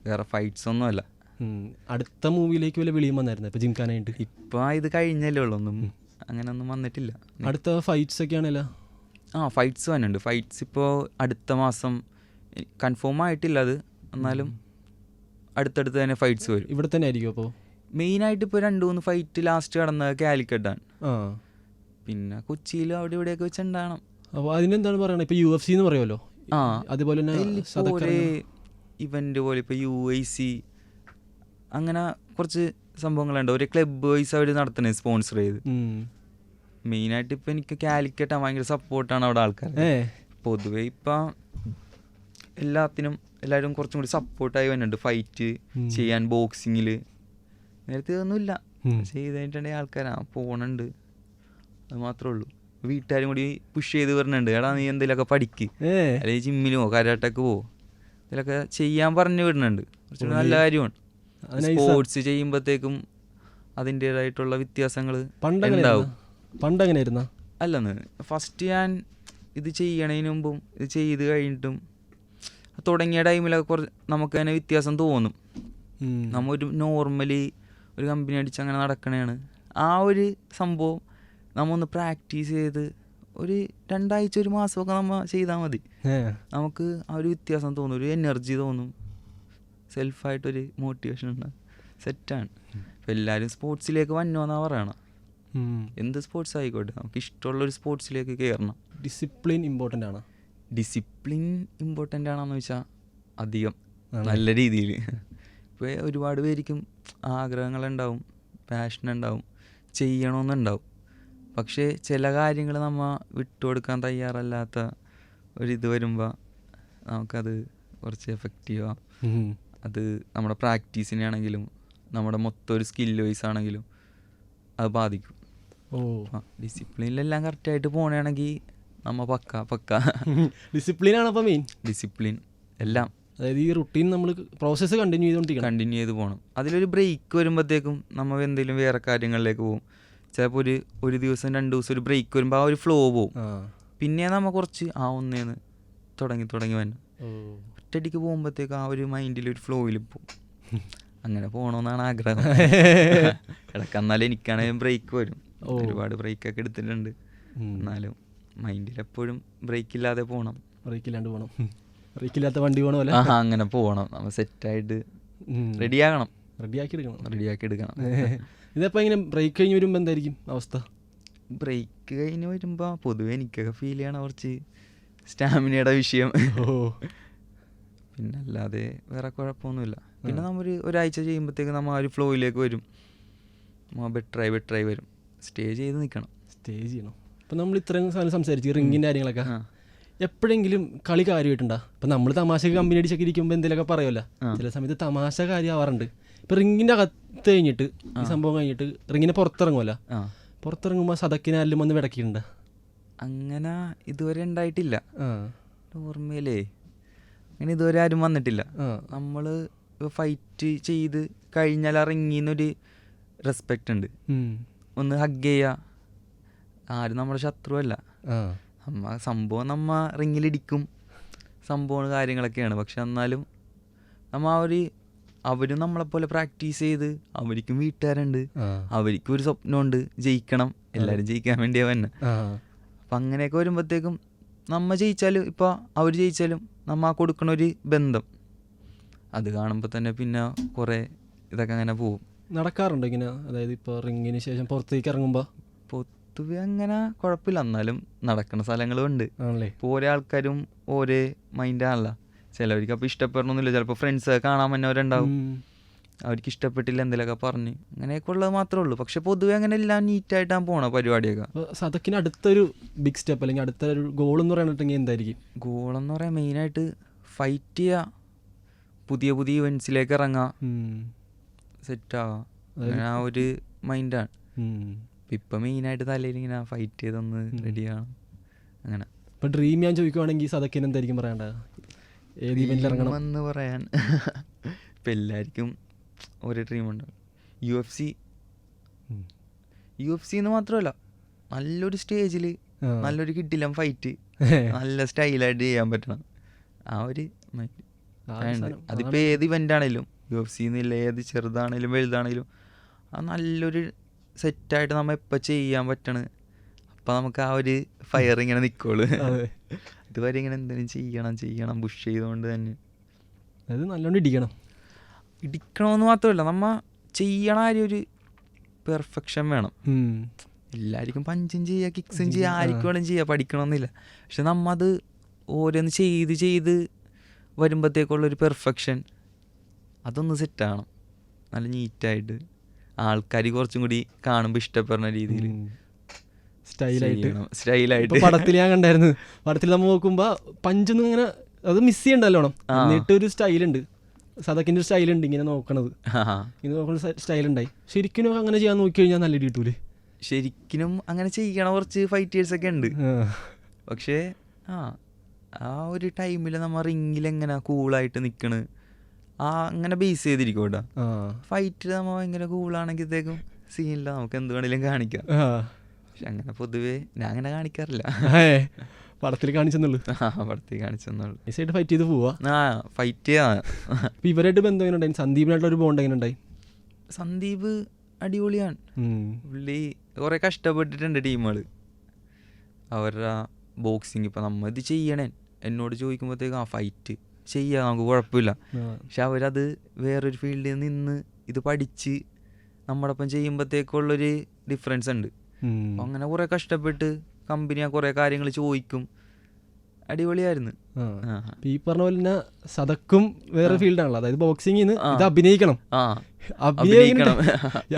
വേറെ ഫൈറ്റ്സ് ഒന്നും അല്ല. അടുത്ത മൂവിയിലേക്ക് വല്ല വിളിയും വന്നായിരുന്നു ഇപ്പം ജിംഖാനായിട്ട്? ഇപ്പം ഇത് കഴിഞ്ഞല്ലേ ഉള്ളൂ, ഒന്നും അങ്ങനെ ഒന്നും വന്നിട്ടില്ല. അടുത്ത ഫൈറ്റ്സ് ഒക്കെ ആണല്ലോ? ഫൈറ്റ്സ് വന്നിട്ടുണ്ട്. ഫൈറ്റ്സ് ഇപ്പോൾ അടുത്ത മാസം കൺഫേം ആയിട്ടില്ല അത്, എന്നാലും അടുത്തടുത്ത് തന്നെ ഫൈറ്റ്സ് വരും. ഇവിടെ തന്നെ ആയിരിക്കും അപ്പോൾ? മെയിനായിട്ട് ഇപ്പോൾ 2-3 ഫൈറ്റ് ലാസ്റ്റ് കടന്നത് കാലിക്കറ്റാണ്. പിന്നെ കൊച്ചിയിൽ അവിടെ ഇവിടെയൊക്കെ വെച്ചുണ്ടാകണം. അപ്പോൾ അതിനെന്താണ് പറയണത്? ഇപ്പോൾ UFC എന്ന് പറയുമല്ലോ, അതുപോലെ തന്നെ ഇവന്റ് പോലെ ഇപ്പോൾ UIC അങ്ങനെ കുറച്ച് സംഭവങ്ങളുണ്ട്. ഒരു ക്ലബ് വൈസ് അവർ നടത്തുന്നത് സ്പോൺസർ ചെയ്ത്. മെയിനായിട്ട് ഇപ്പം എനിക്ക് കാലിക്കറ്റാണ് ഭയങ്കര സപ്പോർട്ടാണ് അവിടെ ആൾക്കാർ. പൊതുവെ ഇപ്പം എല്ലാവരും കുറച്ചും കൂടി സപ്പോർട്ടായി വരുന്നുണ്ട് ഫൈറ്റ് ചെയ്യാൻ. ബോക്സിങ്ങിൽ നേരത്തെ ഇതൊന്നുമില്ല, ചെയ്തിട്ടുണ്ടെങ്കിൽ ആൾക്കാരാ പോണുണ്ട്, അത് മാത്രമേ ഉള്ളൂ. വീട്ടുകാരും കൂടി പുഷ് ചെയ്ത് വരുന്നുണ്ട്, എടാ നീ എന്തെങ്കിലുമൊക്കെ പഠിക്ക്, അല്ലെങ്കിൽ ജിമ്മിലോ കരാട്ടക്ക് പോ, ഇതിലൊക്കെ ചെയ്യാൻ പറഞ്ഞു വിടുന്നുണ്ട്. കുറച്ചുകൂടി നല്ല കാര്യമാണ്. സ്പോർട്സ് ചെയ്യുമ്പോഴത്തേക്കും അതിൻ്റേതായിട്ടുള്ള വ്യത്യാസങ്ങൾ ഉണ്ടാവും. പണ്ടെങ്ങനെയായിരുന്ന? അല്ലെന്ന് ഫസ്റ്റ് ഞാൻ ഇത് ചെയ്യണതിന് മുമ്പും ഇത് ചെയ്ത് കഴിഞ്ഞിട്ടും തുടങ്ങിയ ടൈമിലൊക്കെ കുറച്ച് നമുക്ക് തന്നെ വ്യത്യാസം തോന്നും. നമ്മൾ ഒരു നോർമലി ഒരു കമ്പനി അടിച്ച് അങ്ങനെ നടക്കണതാണ്. ആ ഒരു സംഭവം നമ്മൾ ഒന്ന് പ്രാക്ടീസ് ചെയ്ത് ഒരു 2 ആഴ്ച 1 മാസമൊക്കെ നമ്മൾ ചെയ്താൽ മതി, നമുക്ക് ആ ഒരു വ്യത്യാസം തോന്നും, ഒരു എനർജി തോന്നും, സെൽഫായിട്ടൊരു മോട്ടിവേഷൻ ഉണ്ടാകും, സെറ്റാണ്. അപ്പോൾ എല്ലാവരും സ്പോർട്സിലേക്ക് വന്നോന്നാണ് പറയണം. എന്ത് സ്പോർട്സ് ആയിക്കോട്ടെ, നമുക്ക് ഇഷ്ടമുള്ളൊരു സ്പോർട്സിലേക്ക് കയറണം. ഡിസിപ്ലിൻ ഇമ്പോർട്ടൻ്റ് ആണ്. ഡിസിപ്ലിൻ ഇമ്പോർട്ടൻ്റ് ആണെന്ന് വെച്ചാൽ അധികം നല്ല രീതിയിൽ. ഇപ്പോൾ ഒരുപാട് പേർക്കും ആഗ്രഹങ്ങളുണ്ടാവും, പാഷൻ ഉണ്ടാവും, ചെയ്യണമെന്നുണ്ടാവും. പക്ഷേ ചില കാര്യങ്ങൾ നമ്മൾ വിട്ടുകൊടുക്കാൻ തയ്യാറല്ലാത്ത ഒരിത് വരുമ്പോൾ നമുക്കത് കുറച്ച് എഫക്റ്റീവ് ആവും. അത് നമ്മുടെ പ്രാക്ടീസിനാണെങ്കിലും നമ്മുടെ മൊത്തം ഒരു സ്കില്ല് വൈസ് ആണെങ്കിലും അത് ബാധിക്കും. ഡിസിപ്ലിനിലെല്ലാം കറക്റ്റായിട്ട് പോകണമെങ്കിൽ നമ്മൾ പക്ക ഡിസിപ്ലിനാണ് അപ്പോൾ മെയിൻ. ഡിസിപ്ലിൻ എല്ലാം, അതായത് ഈ റുട്ടീൻ നമ്മൾ പ്രോസസ്സ് കണ്ടിന്യൂ ചെയ്ത് പോകണം. അതിലൊരു ബ്രേക്ക് വരുമ്പോഴത്തേക്കും നമ്മൾ എന്തെങ്കിലും വേറെ കാര്യങ്ങളിലേക്ക് പോകും. ചിലപ്പോൾ ഒരു ദിവസം 2 ദിവസം ഒരു ബ്രേക്ക് വരുമ്പോൾ ആ ഒരു ഫ്ലോ പോവും. പിന്നെ നമ്മൾ കുറച്ച് ഒന്നേന്ന് തുടങ്ങി വന്നു ഒറ്റയടിക്ക് പോകുമ്പോഴത്തേക്ക് ആ ഒരു മൈൻഡിൽ ഒരു ഫ്ലോയിൽ പോകും. അങ്ങനെ പോകണമെന്നാണ് ആഗ്രഹം. ഇടയ്ക്ക് എന്നാലും എനിക്കാണെങ്കിൽ ബ്രേക്ക് വരും, ഒരുപാട് ബ്രേക്കൊക്കെ എടുത്തിട്ടുണ്ട്. എന്നാലും മൈൻഡിലെപ്പോഴും ബ്രേക്ക് ഇല്ലാതെ പോകണം. ബ്രേക്കില്ലാത്ത വണ്ടി പോകണമല്ലോ, അങ്ങനെ പോകണം. നമ്മൾ സെറ്റായിട്ട് റെഡിയാക്കി എടുക്കണം. ഇതിപ്പോൾ ഇങ്ങനെ ബ്രേക്ക് കഴിഞ്ഞ് വരുമ്പോൾ എന്തായിരിക്കും അവസ്ഥ? ബ്രേക്ക് കഴിഞ്ഞ് വരുമ്പോൾ പൊതുവെ എനിക്കൊക്കെ ഫീൽ ചെയ്യണ കുറച്ച് സ്റ്റാമിനയുടെ വിഷയം. പിന്നെ അല്ലാതെ വേറെ കുഴപ്പമൊന്നുമില്ല. പിന്നെ നമ്മൾ ഒരാഴ്ച ചെയ്യുമ്പോഴത്തേക്ക് നമ്മൾ ആ ഒരു ഫ്ലോയിലേക്ക് വരും, ബെറ്ററായി വരും. സ്റ്റേ ചെയ്യണം. ഇപ്പം നമ്മൾ ഇത്രയും സാധനം സംസാരിച്ചു, റിങ്ങിൻ്റെ കാര്യങ്ങളൊക്കെ. എപ്പോഴെങ്കിലും കളി കാര്യമായിട്ടുണ്ടോ? ഇപ്പം നമ്മൾ തമാശക്ക് കമ്പനി അടിച്ചൊക്കെ ഇരിക്കുമ്പോൾ എന്തെങ്കിലുമൊക്കെ പറയുമല്ലോ, ചില സമയത്ത് തമാശ കാര്യമാവാറുണ്ട്. ഇപ്പം റിങ്ങിൻ്റെ അകത്ത് കഴിഞ്ഞിട്ട് ഈ സംഭവം കഴിഞ്ഞിട്ട് റിങ്ങിനെ പുറത്തിറങ്ങുമല്ലോ, പുറത്തിറങ്ങുമ്പോൾ സദക്കിനാലും വന്ന് വിടക്കിയിട്ടുണ്ട്? അങ്ങനെ ഇതുവരെ ഉണ്ടായിട്ടില്ല. ഓർമ്മയിലേ അങ്ങനെ ഇതുവരെ ആരും വന്നിട്ടില്ല. നമ്മൾ ഫൈറ്റ് ചെയ്ത് കഴിഞ്ഞാൽ ആ റിങ്ങിന്നൊരു റെസ്പെക്റ്റ് ഉണ്ട്, ഒന്ന് ഹഗ് ചെയ്യുക. ആരും നമ്മുടെ ശത്രുവല്ല, സംഭവം റിങ്ങിലിടിക്കും സംഭവം കാര്യങ്ങളൊക്കെയാണ്. പക്ഷെ എന്നാലും അവരും നമ്മളെപ്പോലെ പ്രാക്ടീസ് ചെയ്ത്, അവർക്കും വീട്ടുകാരുണ്ട്, അവർക്കും ഒരു സ്വപ്നമുണ്ട്, ജയിക്കണം, എല്ലാവരും ജയിക്കാൻ വേണ്ടിയാ തന്നെ. അപ്പം അങ്ങനെയൊക്കെ വരുമ്പോഴത്തേക്കും നമ്മൾ ജയിച്ചാലും ഇപ്പോൾ അവർ ജയിച്ചാലും നമ്മൾ കൊടുക്കണ ഒരു ബന്ധം അത് കാണുമ്പോൾ തന്നെ പിന്നെ കുറേ ഇതൊക്കെ അങ്ങനെ പോവും. നടക്കാറുണ്ട് ഇങ്ങനെ, അതായത് ഇപ്പോൾ റിങ്ങിന് ശേഷം പുറത്തേക്ക് ഇറങ്ങുമ്പോൾ? പൊതുവെ അങ്ങനെ കുഴപ്പമില്ല, എന്നാലും നടക്കുന്ന സ്ഥലങ്ങളും ഉണ്ട്. ഇപ്പോൾ ഓരോ ആൾക്കാരും ഓരോ മൈൻഡാണല്ലോ. ചിലവർക്ക് അപ്പോൾ ഇഷ്ടപ്പെടണമെന്നില്ല, ചിലപ്പോൾ ഫ്രണ്ട്സ് കാണാൻ വന്നവരുണ്ടാവും, അവർക്ക് ഇഷ്ടപ്പെട്ടില്ല എന്തെങ്കിലുമൊക്കെ പറഞ്ഞ്, അങ്ങനെയൊക്കെ ഉള്ളത് മാത്രമേ ഉള്ളൂ. പക്ഷെ പൊതുവെ അങ്ങനെ എല്ലാം നീറ്റായിട്ടാണ് പോണ പരിപാടിയൊക്കെ. സദക്കിന് അടുത്തൊരു ബിഗ് സ്റ്റെപ്പ് അല്ലെങ്കിൽ അടുത്തൊരു ഗോൾ എന്ന് പറഞ്ഞിട്ടുണ്ടെങ്കിൽ എന്തായിരിക്കും? ഗോളെന്ന് പറയാൻ മെയിനായിട്ട് ഫൈറ്റ് ചെയ്യുക, പുതിയ ഇവൻസിലേക്ക് ഇറങ്ങുക, സെറ്റാവുക, അങ്ങനെ ആ ഒരു മൈൻഡാണ്. ഇപ്പം മെയിനായിട്ട് തലയിൽ ഇങ്ങനെ ഫൈറ്റ് ചെയ്തൊന്ന് റെഡിയാണ് അങ്ങനെ. ഇപ്പം ഡ്രീം ഞാൻ ചോദിക്കുവാണെങ്കിൽ സദക്കിന് എന്തായിരിക്കും പറയേണ്ടത്? ഏത് ഇവന്റിൽ ഇറങ്ങണം എന്ന് പറയാൻ ഇപ്പം എല്ലാവർക്കും ഒരു ഡ്രീം ഉണ്ടാവും. UFC എന്ന് മാത്രമല്ല, നല്ലൊരു സ്റ്റേജിൽ നല്ലൊരു കിട്ടില്ല ഫൈറ്റ് നല്ല സ്റ്റൈലായിട്ട് ചെയ്യാൻ പറ്റണം. ആ ഒരു അതിപ്പോൾ ഏത് ഇവൻ്റ് ആണെങ്കിലും UFC എന്നില്ല, ഏത് ചെറുതാണേലും വലുതാണേലും അത് നല്ലൊരു സെറ്റായിട്ട് നമ്മൾ എപ്പോൾ ചെയ്യാൻ പറ്റണ, അപ്പം നമുക്ക് ആ ഒരു ഫയർ ഇങ്ങനെ നിൽക്കുള്ളൂ. ഇതുവരെ ഇങ്ങനെ എന്തെങ്കിലും ചെയ്യണം പുഷ് ചെയ്തുകൊണ്ട് തന്നെ. അത് നല്ലോണം ഇടിക്കണമെന്ന് മാത്രമല്ല, നമ്മൾ ചെയ്യണ ആരും ഒരു പെർഫെക്ഷൻ വേണം. എല്ലാവർക്കും പഞ്ചും ചെയ്യുക, കിക്സും ചെയ്യുക, ആർക്കും വേണം ചെയ്യുക, പഠിക്കണമെന്നില്ല. പക്ഷെ നമ്മൾ അത് ഓരോന്ന് ചെയ്ത് വരുമ്പോഴത്തേക്കുള്ളൊരു പെർഫെക്ഷൻ അതൊന്ന് സെറ്റാകണം, നല്ല നീറ്റായിട്ട് ആൾക്കാർ കുറച്ചും കൂടി കാണുമ്പോൾ ഇഷ്ടപ്പെടുന്ന രീതിയിൽ സ്റ്റൈലായിട്ട്. പടത്തിൽ ഞാൻ കണ്ടായിരുന്നു, പടത്തിൽ നമ്മൾ നോക്കുമ്പോ പഞ്ചൊന്നും ഇങ്ങനെ അത് മിസ് ചെയ്യണ്ടല്ലോണം. എന്നിട്ട് ഒരു സ്റ്റൈലുണ്ട്, സദക്കിന്റെ സ്റ്റൈലുണ്ട് ഇങ്ങനെ നോക്കണത്, ഇങ്ങനെ നോക്കുന്ന സ്റ്റൈലുണ്ടായി. ശരിക്കും അങ്ങനെ ചെയ്യാൻ നോക്കി കഴിഞ്ഞാൽ നല്ല കിട്ടൂലേ? ശരിക്കും അങ്ങനെ ചെയ്യണ കുറച്ച് ഫൈറ്റേഴ്സൊക്കെ ഉണ്ട്. പക്ഷേ ആ ഒരു ടൈമിൽ നമ്മൾ റിങ്ങിൽ എങ്ങനെ കൂളായിട്ട് നിൽക്കണ്, അങ്ങനെ ബേസ് ചെയ്തിരിക്കും കേട്ടോ. ഫൈറ്റിൽ നമ്മൾ ഭയങ്കര കൂളാണെങ്കിലത്തേക്കും സീനില്ല, നമുക്ക് എന്ത് വേണേലും കാണിക്കാം. പക്ഷെ അങ്ങനെ പൊതുവേ ഞാൻ അങ്ങനെ കാണിക്കാറില്ല. പടത്തിൽ കാണിച്ചെന്നുള്ളൂ. പടത്തിൽ കാണിച്ചെന്നുള്ളൂ. ഫൈറ്റ് ചെയ്ത് പോവാ. ഫൈറ്റ് ചെയ്യാ. ഇവരായിട്ട് ബന്ധം എങ്ങനെ ഉണ്ടായി? സന്ദീപിനായിട്ടുള്ള ഒരു ബോണ്ട് എങ്ങനെ ഉണ്ടായി? സന്ദീപ് അടിപൊളിയാണ്. പുള്ളി കുറെ കഷ്ടപ്പെട്ടിട്ടുണ്ട് ടീമുകൾ അവരുടെ ബോക്സിങ്. ഇപ്പം നമ്മൾ ഇത് ചെയ്യണേ എന്നോട് ചോദിക്കുമ്പോഴത്തേക്കും ഫൈറ്റ് ചെയ്യാം, നമുക്ക് കുഴപ്പമില്ല. പക്ഷെ അവരത് വേറൊരു ഫീൽഡിൽ നിന്ന് ഇത് പഠിച്ച് നമ്മുടെ ഒപ്പം ചെയ്യുമ്പോഴത്തേക്കുള്ളൊരു ഡിഫറൻസ് ഉണ്ട്. അപ്പം അങ്ങനെ കുറെ കഷ്ടപ്പെട്ട് കമ്പനി കുറേ കാര്യങ്ങൾ ചോദിക്കും. അടിപൊളിയായിരുന്നു. ഈ പറഞ്ഞ പോലെ തന്നെ സദക്കും വേറെ ഫീൽഡാണല്ലോ, അതായത് ബോക്സിംഗ് ഇത് അഭിനയിക്കണം.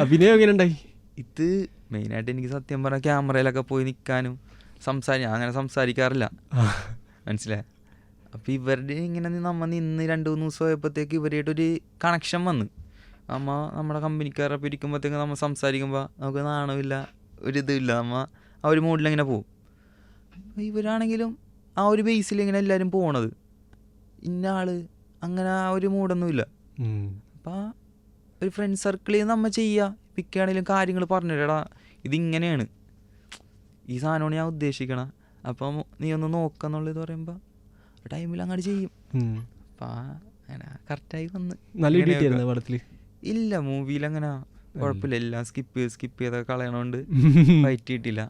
അഭിനയം എങ്ങനെ ഉണ്ടായി? ഇത് മെയിനായിട്ട് എനിക്ക് സത്യം പറഞ്ഞാൽ ക്യാമറയിലൊക്കെ പോയി നിൽക്കാനും അങ്ങനെ സംസാരിക്കാറില്ല, മനസ്സിലായി. അപ്പം ഇവരുടെ ഇങ്ങനെ നമ്മൾ നിന്ന് 2-3 ദിവസം ആയപ്പോഴത്തേക്ക് ഇവരായിട്ടൊരു കണക്ഷൻ വന്ന് നമ്മുടെ കമ്പനിക്കാരൊപ്പം ഇരിക്കുമ്പോഴത്തേക്ക് നമ്മൾ സംസാരിക്കുമ്പോൾ നമുക്ക് നാണമില്ല, ഒരിതുമില്ല, നമ്മൾ ആ ഒരു മൂഡിലിങ്ങനെ പോകും. ഇവരാണെങ്കിലും ആ ഒരു ബേസിൽ ഇങ്ങനെ എല്ലാവരും പോണത്, ഇന്ന ആള് അങ്ങനെ ആ ഒരു മൂഡൊന്നുമില്ല. അപ്പം ഒരു ഫ്രണ്ട് സർക്കിളിൽ നമ്മൾ ചെയ്യുക, പിക്കാണെങ്കിലും കാര്യങ്ങൾ പറഞ്ഞിടാ, ഇതിങ്ങനെയാണ്, ഈ സാധനമാണ് ഞാൻ ഉദ്ദേശിക്കണം, അപ്പം നീ ഒന്ന് നോക്കാന്നുള്ളത് പറയുമ്പോൾ ആ ടൈമിൽ അങ്ങോട്ട് ചെയ്യും. അപ്പം അങ്ങനെ കറക്റ്റായി വന്ന്. നല്ല പടത്തിൽ ഇല്ല, മൂവിയിൽ അങ്ങനെ കുഴപ്പമില്ല, എല്ലാം സ്കിപ്പ് ചെയ്തൊക്കെ കളയണോണ്ട് ഫൈറ്റ് കിട്ടില്ല.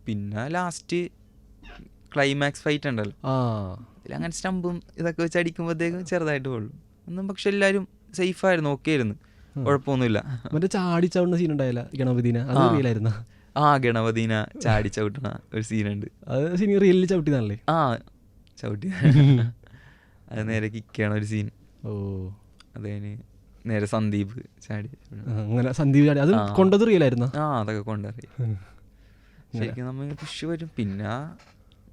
പിന്നെ ലാസ്റ്റ് ക്ലൈമാക്സ് ഫൈറ്റ് ഉണ്ടല്ലോ, അങ്ങനെ സ്റ്റമ്പും ഇതൊക്കെ വെച്ച് അടിക്കുമ്പോഴത്തേക്കും ചെറുതായിട്ട് കൊള്ളും ഒന്നും. പക്ഷെ എല്ലാവരും സേഫായിരുന്നു, ഓക്കെ ആയിരുന്നു, കുഴപ്പമൊന്നുമില്ല. മറ്റേ ചാടി ചവിട്ടുന്ന സീൻ ഉണ്ടായില്ല ഗണപതിനെ? ഗണപതിനെ ചാടി ചവിട്ടണ ഒരു സീനുണ്ട്. അത് റിയലിൽ ചവിട്ടിയതാണല്ലേ? ചവിട്ടി അത് നേരെ കിക്കാണ് ഒരു സീൻ. അതിന് നേരെ സന്ദീപ് ചാടി. അങ്ങനെ സന്ദീപ് ചാടി അത് കൊണ്ടത് റിയലായിരുന്നു? അതൊക്കെ കൊണ്ടറിയാം. ശരിക്കും നമ്മൾ പുഷ് വരും, പിന്നെ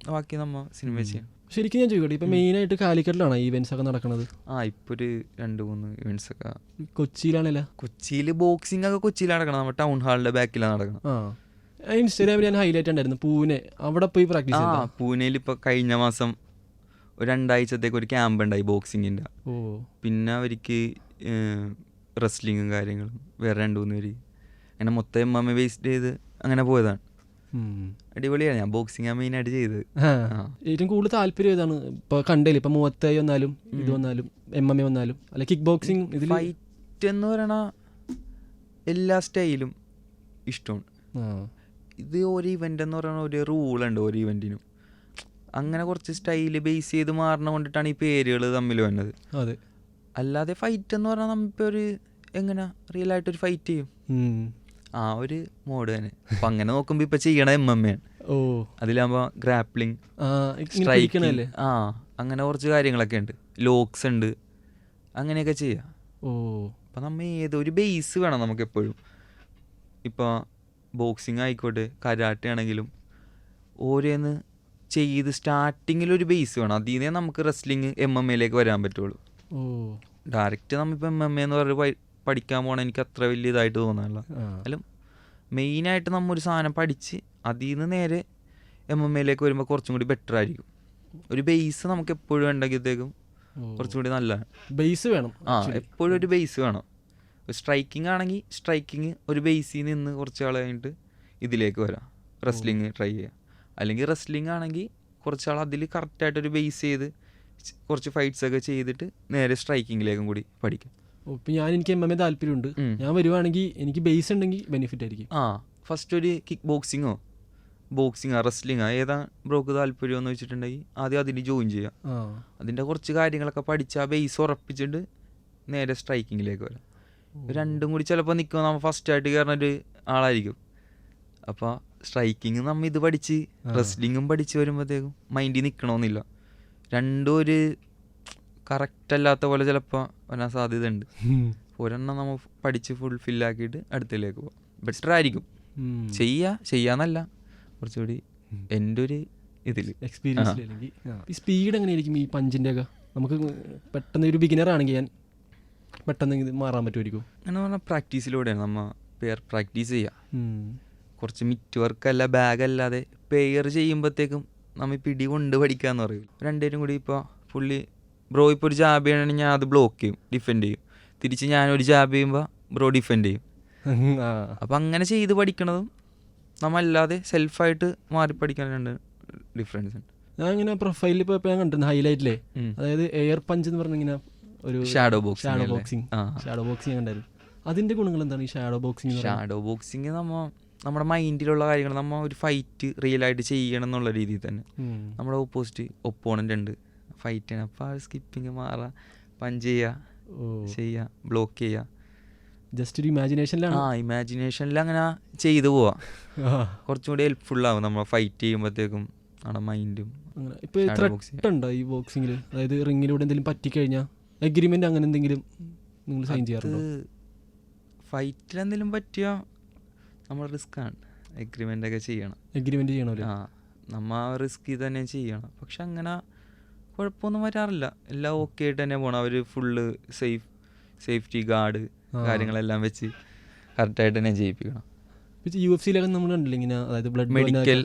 ബാക്കി നമ്മ സിനിമ ചെയ്യാം. ശരിക്കും ഞാൻ ചോദിക്കട്ടെ, ഇപ്പൊ മെയിൻ ആയിട്ട് കാലിക്കറ്റിലാണോ ഈവെന്റ്സ് ഒക്കെ നടക്കുന്നത്? ഇപ്പൊ ഒരു 2-3 ഇവന്റ്സ് ഒക്കെ കൊച്ചിയിലാണല്ലോ. കൊച്ചിയിൽ ബോക്സിംഗ് ഒക്കെ കൊച്ചിയിലാണ് നടക്കണം, നമ്മുടെ ടൗൺ ഹാളിന്റെ ബാക്കിലാണ് നടക്കണം. ഇൻസ്റ്റാഗ്രാമിൽ ഞാൻ ഹൈലൈറ്റ് ഉണ്ടായിരുന്നു പൂനെ, അവിടെ പോയി പ്രാക്ടീസ്. പൂനെയിൽ ഇപ്പൊ കഴിഞ്ഞ മാസം ഒരു 2 ആഴ്ചത്തേക്ക് ഒരു ക്യാമ്പ് ഉണ്ടായി ബോക്സിങ്ങിന്റെ. പിന്നെ അവർക്ക് റെസ്ലിങ്ങും കാര്യങ്ങളും വേറെ 2-3 പേര് അങ്ങനെ മൊത്തം MMA ബേസ്ഡ് ചെയ്ത് അങ്ങനെ പോയതാണ്. അടിപൊളിയാണ്. ഞാൻ ബോക്സിംഗ് മെയിനായിട്ട് ചെയ്തത്. ഏറ്റവും കൂടുതൽ താല്പര്യം ഏതാണ് ഇപ്പൊ കണ്ടേല്? ഇപ്പൊ മുവത്തൈ വന്നാലും ഇത് വന്നാലും MMA വന്നാലും അല്ല കിക്ക് ബോക്സിംഗ്? ഫൈറ്റ് എന്ന് പറയണ എല്ലാ സ്റ്റൈലും ഇഷ്ടമാണ്. ഇത് ഒരു ഇവന്റ് എന്ന് പറയുന്ന ഒരു റൂളുണ്ട് ഓരോ ഇവന്റിനും. അങ്ങനെ കുറച്ച് സ്റ്റൈല് ബേസ് ചെയ്ത് മാറണ കൊണ്ടിട്ടാണ് ഈ പേരുകൾ തമ്മിൽ വന്നത്. അതെ, അല്ലാതെ ഫൈറ്റ് എന്ന് പറഞ്ഞാൽ നമ്മളിപ്പോൾ ഒരു എങ്ങനെ റിയൽ ആയിട്ടൊരു ഫൈറ്റ് ചെയ്യും, ആ ഒരു മോഡ് തന്നെ. അപ്പം അങ്ങനെ നോക്കുമ്പോൾ ഇപ്പം ചെയ്യണ MMA ആണ്. അതിലാകുമ്പോൾ ഗ്രാപ്ലിംഗ്, സ്ട്രൈക്കിങ്, അങ്ങനെ കുറച്ച് കാര്യങ്ങളൊക്കെ ഉണ്ട്, ലോക്സ് ഉണ്ട്, അങ്ങനെയൊക്കെ ചെയ്യാം. അപ്പം നമ്മൾ ഏതൊരു ബേസ് വേണം നമുക്ക് എപ്പോഴും. ഇപ്പോൾ ബോക്സിങ് ആയിക്കോട്ടെ, കരാട്ടെ ആണെങ്കിലും ഓരോന്ന് ചെയ്ത് സ്റ്റാർട്ടിങ്ങിലൊരു ബേസ് വേണം. അതിൽ നിന്നേ നമുക്ക് റെസ്ലിങ് MMA വരാൻ പറ്റുള്ളൂ. ഡയറക്റ്റ് നമ്മളിപ്പോൾ MMA എന്ന് പറഞ്ഞ് പഠിക്കാൻ പോകണം എനിക്ക് അത്ര വലിയ ഇതായിട്ട് തോന്നാനില്ല. അല്ല, മെയിനായിട്ട് നമ്മൊരു സാധനം പഠിച്ച് അതിൽ നിന്ന് നേരെ MMA വരുമ്പോൾ കുറച്ചും കൂടി ബെറ്റർ ആയിരിക്കും. ഒരു ബേസ് നമുക്ക് എപ്പോഴും ഉണ്ടെങ്കിലത്തേക്കും കുറച്ചും കൂടി നല്ലതാണ്. ബേസ് വേണം, എപ്പോഴും ഒരു ബേസ് വേണം. സ്ട്രൈക്കിംഗ് ആണെങ്കിൽ സ്ട്രൈക്കിങ് ഒരു ബേസിൽ നിന്ന് കുറച്ച് ആൾ കഴിഞ്ഞിട്ട് ഇതിലേക്ക് വരാം, റെസ്ലിംഗ് ട്രൈ ചെയ്യുക. അല്ലെങ്കിൽ റെസ്ലിംഗ് ആണെങ്കിൽ കുറച്ചാൾ അതിൽ കറക്റ്റായിട്ടൊരു ബേസ് ചെയ്ത് കുറച്ച് ഫൈറ്റ്സൊക്കെ ചെയ്തിട്ട് നേരെ സ്ട്രൈക്കിങ്ങിലേക്കും കൂടി പഠിക്കും. ഇപ്പം എനിക്ക് MMA താല്പര്യമുണ്ട്, ഞാൻ വരുവാണെങ്കിൽ എനിക്ക് ബേസ് ഉണ്ടെങ്കിൽ ബെനിഫിറ്റ് ആയിരിക്കും. ഫസ്റ്റ് ഒരു കിക്ക് ബോക്സിങ്ങോ റെസ്ലിങ്ങോ ഏതാ ബ്രോക്ക് താല്പര്യം എന്ന് വെച്ചിട്ടുണ്ടെങ്കിൽ ആദ്യം അതിന് ജോയിൻ ചെയ്യാം. അതിൻ്റെ കുറച്ച് കാര്യങ്ങളൊക്കെ പഠിച്ച് ആ ബേസ് ഉറപ്പിച്ചിട്ട് നേരെ സ്ട്രൈക്കിങ്ങിലേക്ക് വരാം. രണ്ടും കൂടി ചിലപ്പോൾ നിൽക്കുമ്പോൾ നമ്മൾ ഫസ്റ്റായിട്ട് കയറുന്നൊരു ആളായിരിക്കും. അപ്പോൾ സ്ട്രൈക്കിങ് നമ്മൾ ഇത് പഠിച്ച് റെസ്ലിങ്ങും പഠിച്ച് വരുമ്പോഴത്തേക്കും മൈൻഡിൽ നിൽക്കണമെന്നില്ല. രണ്ടും ഒരു കറക്റ്റ് അല്ലാത്ത പോലെ ചിലപ്പോൾ വരാൻ സാധ്യത ഉണ്ട്. ഒരെണ്ണം നമ്മൾ പഠിച്ച് ഫുൾഫില്ലാക്കിയിട്ട് അടുത്തതിലേക്ക് പോകാം, ബെറ്റർ ആയിരിക്കും. ചെയ്യാന്നല്ല, കുറച്ചുകൂടി എൻ്റെ ഒരു ഇതിൽ എക്സ്പീരിയൻസ്. ഈ സ്പീഡ് എങ്ങനെയായിരിക്കും ഈ പഞ്ചിൻ്റെ ഒക്കെ? നമുക്ക് പെട്ടെന്ന് ഒരു ബിഗിനർ ആണെങ്കിൽ ഞാൻ പെട്ടെന്ന് ഇത് മാറാൻ പറ്റുമായിരിക്കും? അങ്ങനെ പറഞ്ഞാൽ പ്രാക്ടീസിലൂടെയാണ് നമ്മൾ പ്രാക്ടീസ് ചെയ്യുക. കുറച്ച് മിറ്റ് വർക്കല്ല, ബാഗല്ലാതെ പെയർ ചെയ്യുമ്പോഴത്തേക്കും നമ്മൾ പിടി കൊണ്ട് പഠിക്കാന്ന് പറയും. രണ്ടുപേരും കൂടി ഇപ്പോൾ പുള്ളി ബ്രോ ഇപ്പോൾ ഒരു ജാബ് ചെയ്യണമെങ്കിൽ ഞാൻ അത് ബ്ലോക്ക് ചെയ്യും, ഡിഫെൻഡ് ചെയ്യും. തിരിച്ച് ഞാനൊരു ജാബ് ചെയ്യുമ്പോൾ ബ്രോ ഡിഫെൻഡ് ചെയ്യും. അപ്പം അങ്ങനെ ചെയ്ത് പഠിക്കണതും നമ്മളല്ലാതെ സെൽഫായിട്ട് മാറി പഠിക്കാനുണ്ട് ഡിഫറൻസ് ഉണ്ട്. ഞാൻ ഇങ്ങനെ പ്രൊഫൈലിൽ ഇപ്പോൾ ഞാൻ കണ്ടിരുന്നു ഹൈലൈറ്റിലെ, അതായത് എയർ പഞ്ച് എന്ന് പറഞ്ഞ ഇങ്ങനെ ഒരു ഷാഡോ ബോക്സിങ് കണ്ടായിരുന്നു. അതിൻ്റെ ഗുണങ്ങൾ എന്താണ് ഈ ഷാഡോ ബോക്സിങ്? നമ്മുടെ മൈൻഡിലുള്ള കാര്യങ്ങൾ നമ്മൾ ഒരു ഫൈറ്റ് റിയലായിട്ട് ചെയ്യണം എന്നുള്ള രീതിയിൽ തന്നെ നമ്മുടെ ഒപ്പോണൻ്റ് ഉണ്ട്, ഫൈറ്റ് ചെയ്യണം. അപ്പോൾ ആ സ്കിപ്പിങ് മാറാം, പഞ്ച് ചെയ്യുക, ബ്ലോക്ക് ചെയ്യുക. ജസ്റ്റ് ഒരു ഇമാജിനേഷനിൽ അങ്ങനെ ചെയ്തു പോവാ. കുറച്ചും കൂടി ഹെൽപ്ഫുള്ളാവും നമ്മൾ ഫൈറ്റ് ചെയ്യുമ്പോഴത്തേക്കും നമ്മുടെ മൈൻഡും. ഇപ്പോൾ ത്രെട്ട് ഉണ്ടോ ഈ ബോക്സിങ്ങിൽ? അതായത് റിങ്ങിലൂടെ എന്തെങ്കിലും പറ്റിക്കഴിഞ്ഞാൽ അഗ്രിമെന്റ് അങ്ങനെ എന്തെങ്കിലും നിങ്ങൾ സൈൻ ചെയ്യാറുണ്ടോ? ഫൈറ്റിൽ എന്തെങ്കിലും പറ്റിയാൽ നമ്മൾ റിസ്ക്കാണ്, എഗ്രിമെൻ്റ് ഒക്കെ ചെയ്യണം. നമ്മൾ റിസ്ക് തന്നെ ചെയ്യണം. പക്ഷെ അങ്ങനെ കുഴപ്പമൊന്നും വരാറില്ല, എല്ലാം ഓക്കെ ആയിട്ട് തന്നെ പോകണം. അവർ ഫുള്ള് സേഫ്റ്റി ഗാർഡ് കാര്യങ്ങളെല്ലാം വെച്ച് കറക്റ്റായിട്ട് തന്നെ ചെയ്യിപ്പിക്കണം. UFC നമ്മൾ കണ്ടില്ല ഇങ്ങനെ, അതായത് മെഡിക്കൽ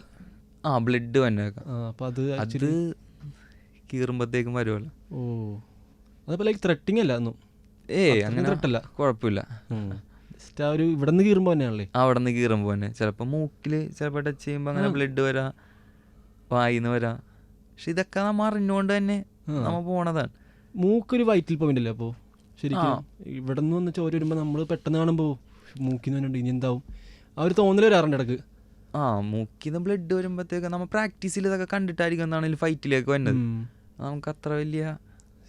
ബ്ലഡ് തന്നെ അത് കീറുമ്പോഴത്തേക്കും വരുമല്ലോ. അതേപോലെ ത്രെട്ടിങ് അല്ല ഒന്നും? അങ്ങനെ കുഴപ്പമില്ല. ഇവിടെ നിന്ന് കീറുമ്പോൾ തന്നെയാണല്ലേ? അവിടെ നിന്ന് കീറുമ്പോൾ തന്നെ ചിലപ്പോൾ മൂക്കിൽ ചിലപ്പോൾ ടച്ച് ചെയ്യുമ്പോൾ അങ്ങനെ ബ്ലഡ് വരാം, വായിന്ന് വരാം. പക്ഷെ ഇതൊക്കെ നമ്മൾ അറിഞ്ഞുകൊണ്ട് തന്നെ നമ്മൾ പോണതാണ്. മൂക്കൊരു വൈറ്റിൽ പോയിന്റ് അല്ലേ അപ്പോൾ ശരിക്കും? ഇവിടെ നിന്ന് വന്ന് ചോര വരുമ്പോൾ നമ്മൾ പെട്ടെന്ന് കാണുമ്പോൾ മൂക്കിൽ നിന്ന് ഇനി എന്താവും ആ ഒരു തോന്നൽ വരാറുണ്ട് ഇടക്ക്. മൂക്കിൽ നിന്ന് ബ്ലഡ് വരുമ്പോഴത്തേക്ക് നമ്മൾ പ്രാക്ടീസിൽ ഇതൊക്കെ കണ്ടിട്ടായിരിക്കും എന്നാണ് ഫൈറ്റിലേക്ക് വരുന്നത്. നമുക്ക് അത്ര വലിയ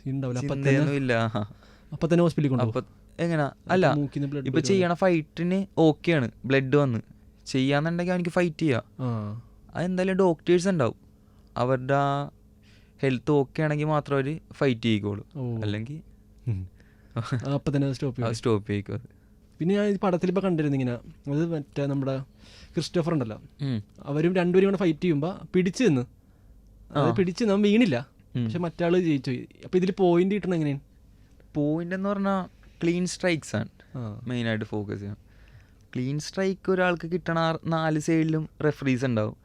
ചിന്തയൊന്നുമില്ല. അപ്പം തന്നെ ഹോസ്പിറ്റലിൽ കൊണ്ടുപോകും. എങ്ങനെ അല്ല, ഇപ്പൊ ചെയ്യണ ഫൈറ്റിന് ഓക്കെയാണ്, ബ്ലഡ് വന്ന് ചെയ്യാന്നുണ്ടെങ്കിൽ അവനിക്ക് ഫൈറ്റ് ചെയ്യാം. അതെന്തായാലും ഡോക്ടേഴ്സ് ഉണ്ടാവും, അവരുടെ ഹെൽത്ത് ഓക്കെ ആണെങ്കിൽ മാത്രം അവർ ഫൈറ്റ് ചെയ്യിക്കോളൂ, അല്ലെങ്കിൽ സ്റ്റോപ്പ് ചെയ്യിക്കും. പിന്നെ ഞാൻ ഈ പടത്തിൽ ഇപ്പൊ കണ്ടിരുന്നു ഇങ്ങനെ, അത് മറ്റേ നമ്മുടെ ക്രിസ്റ്റോഫർ ഉണ്ടല്ലോ, അവരും രണ്ടുപേരും കൂടെ ഫൈറ്റ് ചെയ്യുമ്പോ പിടിച്ചു നിന്ന് നാം വീണില്ല, പക്ഷെ മറ്റാള് ജയിച്ചു. അപ്പൊ ഇതിൽ പോയിന്റ് കിട്ടണം എങ്ങനെയാണ്? പോയിന്റ് എന്ന് പറഞ്ഞാൽ ക്ലീൻ സ്ട്രൈക്സ് ആണ് മെയിനായിട്ട് ഫോക്കസ് ചെയ്യണം. ക്ലീൻ സ്ട്രൈക്ക് ഒരാൾക്ക് കിട്ടണ 4 സൈഡിലും റെഫറീസ് ഉണ്ടാവും,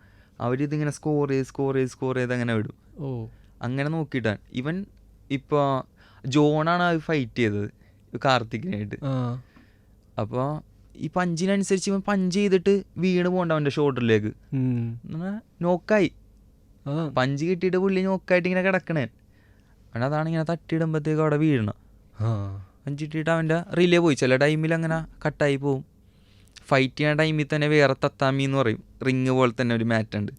അവരിതിങ്ങനെ സ്കോർ ചെയ്ത് അങ്ങനെ വിടും. അങ്ങനെ നോക്കിയിട്ടാണ്. ഇവൻ ഇപ്പോൾ ജോണാണ് അത് ഫൈറ്റ് ചെയ്തത് കാർത്തികിനായിട്ട്. അപ്പോൾ ഈ പഞ്ചിനനുസരിച്ച് ഇവൻ പഞ്ച് ചെയ്തിട്ട് വീണ് പോകണ്ട അവൻ്റെ ഷോൾഡറിലേക്ക്, നോക്കായി പഞ്ച് കിട്ടിയിട്ട് പുള്ളി നോക്കായിട്ട് ഇങ്ങനെ കിടക്കണേ. അവൻ അതാണ് ഇങ്ങനെ തട്ടിയിടുമ്പോഴത്തേക്കും അവിടെ വീഴണം. പഞ്ച് കിട്ടിയിട്ട് അവൻ്റെ റിലേ പോയി. ചില ടൈമിൽ അങ്ങനെ കട്ടായി പോവും. ഫൈറ്റ് ചെയ്യുന്ന ടൈമിൽ തന്നെ വേറെ തത്താമി എന്ന് പറയും, റിങ് പോലെ തന്നെ ഒരു മാറ്റ് ഉണ്ട്.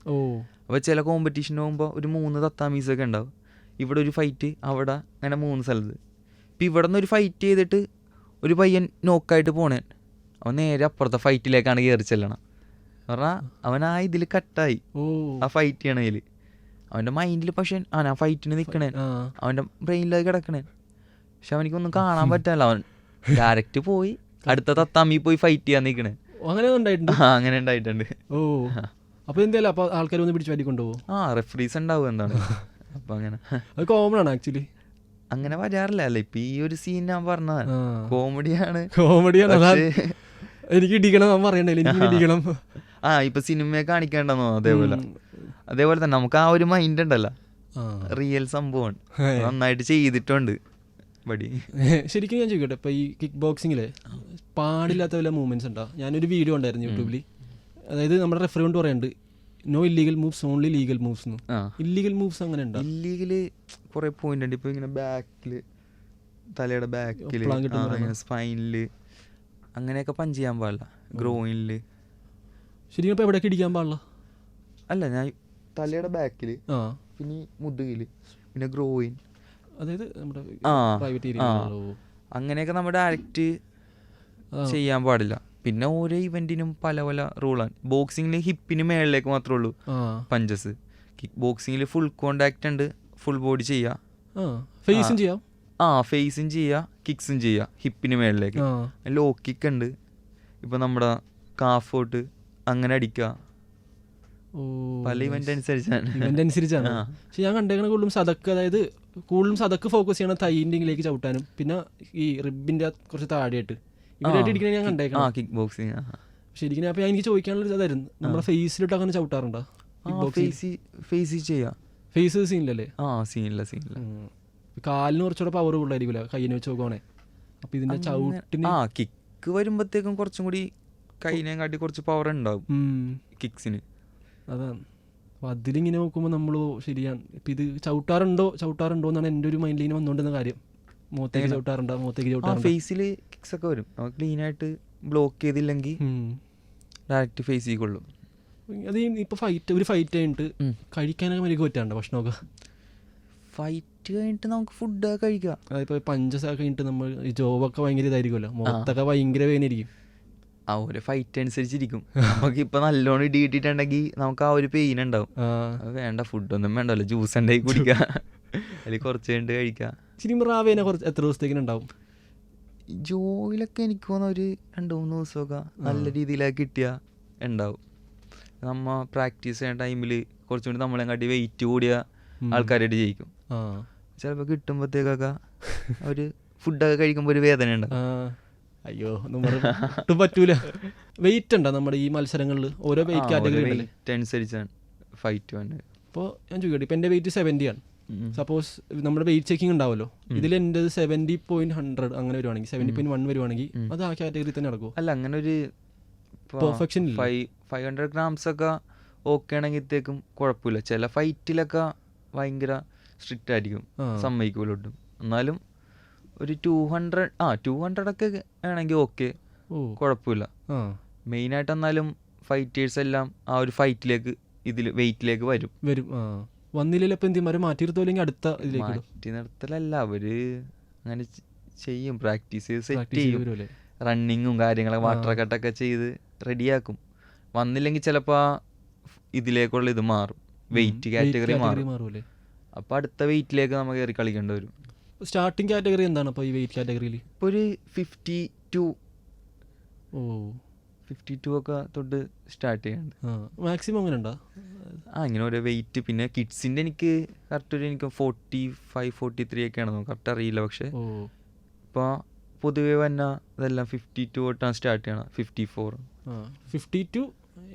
അപ്പോൾ ചില കോമ്പറ്റീഷൻ പോകുമ്പോൾ ഒരു 3 തത്താമീസൊക്കെ ഉണ്ടാവും. ഇവിടെ ഒരു ഫൈറ്റ്, അവിടെ അങ്ങനെ 3 സ്ഥലത്ത്. ഇപ്പം ഇവിടെ നിന്ന് ഒരു ഫൈറ്റ് ചെയ്തിട്ട് ഒരു പയ്യൻ നോക്കായിട്ട് പോണേ, അവൻ നേരെ അപ്പുറത്തെ ഫൈറ്റിലേക്കാണ് കയറി ചെല്ലണം. പറഞ്ഞാൽ അവൻ ആ ഇതിൽ കട്ടായി, ആ ഫൈറ്റ് ചെയ്യണതിൽ. അവൻ്റെ മൈൻഡിൽ പക്ഷേ ആ ഫൈറ്റിന് നിൽക്കണേ, അവൻ്റെ ബ്രെയിനിലത് കിടക്കണേ. പക്ഷെ അവനിക്കൊന്നും കാണാൻ പറ്റില്ല. അവൻ ഡയറക്റ്റ് പോയി അടുത്ത തത്താമി പോയി ഫൈറ്റ് ചെയ്യാൻ നിൽക്കണേ. അങ്ങനെ ഉണ്ടായിട്ടുണ്ട്. അപ്പൊ എന്തായാലും അപ്പൊ ആൾക്കാർ ഒന്ന് പിടിച്ച് വലിക്കൊണ്ടുപോകും. റെഫറീസ് ഉണ്ടാവും എന്താണ്. അപ്പൊ അങ്ങനെ അത് കോമൺ ആണ് ആക്ച്വലി. അങ്ങനെ വരാറില്ല അല്ലേ? ഇപ്പൊ ഈ ഒരു സീൻ ഞാൻ പറഞ്ഞത് കോമഡിയാണ്. എനിക്ക് ഇടിക്കണം പറയണ്ടല്ലോ. ഇപ്പൊ സിനിമയെ കാണിക്കേണ്ടെന്നോ അതേപോലെ തന്നെ നമുക്ക് ആ ഒരു മൈൻഡ് ഉണ്ടല്ലോ, റിയൽ സംഭവമാണ്, നന്നായിട്ട് ചെയ്തിട്ടുണ്ട്. ബഡി. ശരിക്കും ഞാൻ ചോദിക്കട്ടെ, ഇപ്പൊ ഈ കിക്ക് ബോക്സിങ്ങില് പാടില്ലാത്ത വല്ല മൂവ്മെന്റ്സ് ഉണ്ടോ? ഞാനൊരു വീഡിയോ ഉണ്ടായിരുന്നു യൂട്യൂബിൽ, അതായത് നമ്മുടെ റെഫറി കൊണ്ട് പറയുന്നുണ്ട് no illegal moves only legal moves. Illegal moves അങ്ങനെ ഉണ്ടോ? ഇല്ലീഗല് കുറെ പോയിന്റ് ഉണ്ട്. ഇപ്പൊ ഇങ്ങനെ ബാക്കില്, തലയുടെ ബാക്കില്, സ്പൈനില് അങ്ങനെയൊക്കെ പഞ്ച് ചെയ്യാൻ പാടില്ല. ഗ്രോയിനില് ശരിക്കും ഇപ്പൊ എവിടെയൊക്കെ ഇടിക്കാൻ പാടില്ല? അല്ല, ഞാൻ തലയുടെ ബാക്കില്, പിന്നെ മുതുകില്, പിന്നെ ഗ്രോയിൻ, അതായത് നമ്മുടെ പ്രൈവറ്റ് ഏരിയ അങ്ങനെയൊക്കെ നമ്മൾ ഡയറക്റ്റ് ചെയ്യാൻ പാടില്ല. പിന്നെ ഓരോ ഇവന്റിനും പല പല റൂളാണ്. ബോക്സിങ്ങിൽ ഹിപ്പിന് മേളിലേക്ക് മാത്രമേ ഉള്ളൂ പഞ്ചസ്. കിക്ക് ബോക്സിങ്ങിൽ ഫുൾ കോണ്ടാക്ട് ഉണ്ട്, ഫുൾ ബോഡി ചെയ്യാം, ഫേസും ചെയ്യാം. ഫേസും ചെയ്യാം, കിക്സും ചെയ്യാം ഹിപ്പിന് മേളിലേക്ക്. ലോ കിക്ക് ഉണ്ട്, ഇപ്പൊ നമ്മുടെ കാഫ് ഔട്ട് അങ്ങനെ അടിക്കുക. പല ഇവന്റ് അനുസരിച്ചാണ്. പക്ഷെ ഞാൻ കണ്ടേക്കണ കൂടുതലും സദക്ക്, അതായത് കൂടുതലും സദക്ക് ഫോക്കസ് ചെയ്യണം തൈൻഡിങ്ങിലേക്ക് ചവിട്ടാനും, പിന്നെ ഈ റിബിന്റെ കുറച്ച് താഴെയായിട്ട് ഇവരായിട്ട് ഇരിക്കണ ഞാൻ കണ്ടേക്കണം കിക്ക് ബോക്സിങ്. ശരിക്കും അപ്പൊ എനിക്ക് ചോദിക്കാനുള്ളത് അതായിരുന്നു, നമ്മുടെ ഫേസിലിട്ട് അങ്ങനെ ചവിട്ടാറുണ്ടോ? ഫേസ് ചെയ്യാം. ഫേസ് സീനിലല്ലേ? സീനില്ല. കാലിന് കുറച്ചുകൂടെ പവർ കൂടുതലായിരിക്കില്ല കയ്യിന് വെച്ച് നോക്കുവാണേ. അപ്പൊ ഇതിന്റെ ചവിട്ടിന് കിക്ക് വരുമ്പോഴത്തേക്കും കുറച്ചും കൂടി കൈനെ കാട്ടി കുറച്ച് പവർ ഉണ്ടാവും കിക്സിന്. അതാണ്. അപ്പോൾ അതിലിങ്ങനെ നോക്കുമ്പോൾ നമ്മൾ ശരിയാണ്, ഇപ്പം ഇത് ചവിട്ടാറുണ്ടോ എന്നാണ് എൻ്റെ ഒരു മൈൻഡിൽ ഇങ്ങനെ വന്നുകൊണ്ടിരുന്ന കാര്യം. മുഖത്തേക്ക് ചവിട്ടാറുണ്ടോ? ഫേസിൽ കിക്സ് ഒക്കെ വരും, ക്ലീൻ ആയിട്ട് ബ്ലോക്ക് ചെയ്തില്ലെങ്കിൽ ഡയറക്റ്റ് ഫേസിൽ കൊള്ളും. അത് ഇപ്പോൾ ഒരു ഫൈറ്റ് കഴിഞ്ഞിട്ട് കഴിക്കാനൊക്കെ മരിക്ക് പറ്റാണ്ട് ഭക്ഷണമൊക്കെ? ഫൈറ്റ് കഴിഞ്ഞിട്ട് നമുക്ക് ഫുഡ് കഴിക്കാം. അതിപ്പോൾ പഞ്ചസൊക്കെ കഴിഞ്ഞിട്ട് നമ്മൾ ഈ ജോബൊക്കെ ഭയങ്കര ഇതായിരിക്കുമല്ലോ, മുഖത്തൊക്കെ ഭയങ്കര വേദനയായിരിക്കും. ഒരു ഫൈറ്റ് അനുസരിച്ചിരിക്കും. നമുക്ക് ഇപ്പൊ നല്ലോണം ഇടിയിട്ടിട്ടുണ്ടെങ്കിൽ നമുക്ക് ആ ഒരു പെയിൻ ഉണ്ടാവും. അത് വേണ്ട, ഫുഡൊന്നും വേണ്ടല്ലോ, ജ്യൂസ് ഉണ്ടായി കുടിക്കാം, അതിൽ കുറച്ച് കഴിഞ്ഞിട്ട് കഴിക്കാം. റാവേന എത്ര ദിവസത്തേക്കിന് ഉണ്ടാവും? ജോയിലൊക്കെ എനിക്ക് തോന്നുന്ന ഒരു 2-3 ദിവസമൊക്കെ നല്ല രീതിയിലൊക്കെ കിട്ടിയാൽ ഉണ്ടാവും. നമ്മ പ്രാക്ടീസ് ചെയ്യുന്ന ടൈമിൽ കുറച്ചും കൂടി നമ്മളെങ്ങാട്ടി വെയിറ്റ് കൂടിയ ആൾക്കാരായിട്ട് ജയിക്കും. ചിലപ്പോൾ കിട്ടുമ്പോഴത്തേക്കൊക്കെ ഒരു ഫുഡൊക്കെ കഴിക്കുമ്പോൾ ഒരു വേദന ഉണ്ടാവും. അയ്യോ, ഒട്ടും പറ്റൂല. വെയിറ്റ് ഉണ്ടോ നമ്മുടെ ഈ മത്സരങ്ങളിൽ? ഓരോ വെയിറ്റ് കാറ്റഗറി അനുസരിച്ചാണ് ഫൈറ്റ് വന്നത്. അപ്പോൾ ഞാൻ ചോദിക്കട്ടെ, ഇപ്പം എൻ്റെ വെയിറ്റ് 70 ആണ്. സപ്പോസ് നമ്മുടെ വെയിറ്റ് ചെക്കിംഗ് ഉണ്ടാവുമല്ലോ, ഇതിൽ എൻ്റെ 70.100 അങ്ങനെ വരുവാണെങ്കിൽ 70.1 വരുവാണെങ്കിൽ അത് ആ കാറ്റഗറി തന്നെ നടക്കുമോ? അല്ല, അങ്ങനെ ഒരു പെർഫെക്ഷൻ 500 ഗ്രാംസ് ഒക്കെ ഓക്കെ ആണെങ്കിലത്തേക്കും കുഴപ്പമില്ല. ചില ഫൈറ്റിലൊക്കെ ഭയങ്കര സ്ട്രിക്റ്റ് ആയിരിക്കും, സമ്മതിക്കൂലോട്ടും. എന്നാലും ഒരു 200 ഒക്കെ ആണെങ്കിൽ ഓക്കെ, കുഴപ്പമില്ല. മെയിനായിട്ട് എന്നാലും ഫൈറ്റേഴ്സ് എല്ലാം ആ ഒരു ഫൈറ്റിലേക്ക് വെയിറ്റിലേക്ക് വരും. വന്നില്ലല്ലോ ഇപ്പം എന്തിമാരെ മാറ്റി നിർത്തുമല്ലെങ്കിൽ അടുത്ത മാറ്റി നിർത്തലല്ല, അവര് അങ്ങനെ ചെയ്യും, പ്രാക്ടീസ് ചെയ്ത് സെറ്റ് ചെയ്യും, റണ്ണിങ്ങും കാര്യങ്ങളൊക്കെ വാട്ടർ കട്ടൊക്കെ ചെയ്ത് റെഡിയാക്കും. വന്നില്ലെങ്കിൽ ചിലപ്പോൾ ഇതിലേക്കുള്ള ഇത് മാറും, വെയിറ്റ് കാറ്റഗറി മാറും. അപ്പോൾ അടുത്ത വെയിറ്റിലേക്ക് നമുക്ക് കയറി കളിക്കേണ്ടി വരും. സ്റ്റാർട്ടിങ് കാറ്റഗറി എന്താണ് അപ്പോൾ ഈ വെയിറ്റ് കാറ്റഗറിയിൽ? ഇപ്പോൾ ഒരു 52 ഒക്കെ തൊട്ട് സ്റ്റാർട്ട് ചെയ്യാണ്ട്. മാക്സിമം അങ്ങനെ ഉണ്ടോ? ഇങ്ങനെ ഓരോ വെയിറ്റ്. പിന്നെ കിഡ്സിൻ്റെ എനിക്ക് കറക്റ്റ് എനിക്ക് 45-43 ഒക്കെയാണെന്നോ കറക്റ്റ് അറിയില്ല. പക്ഷേ ഇപ്പോൾ പൊതുവെ വന്ന ഇതെല്ലാം 52 തൊട്ടാണ് സ്റ്റാർട്ട് ചെയ്യണം. 54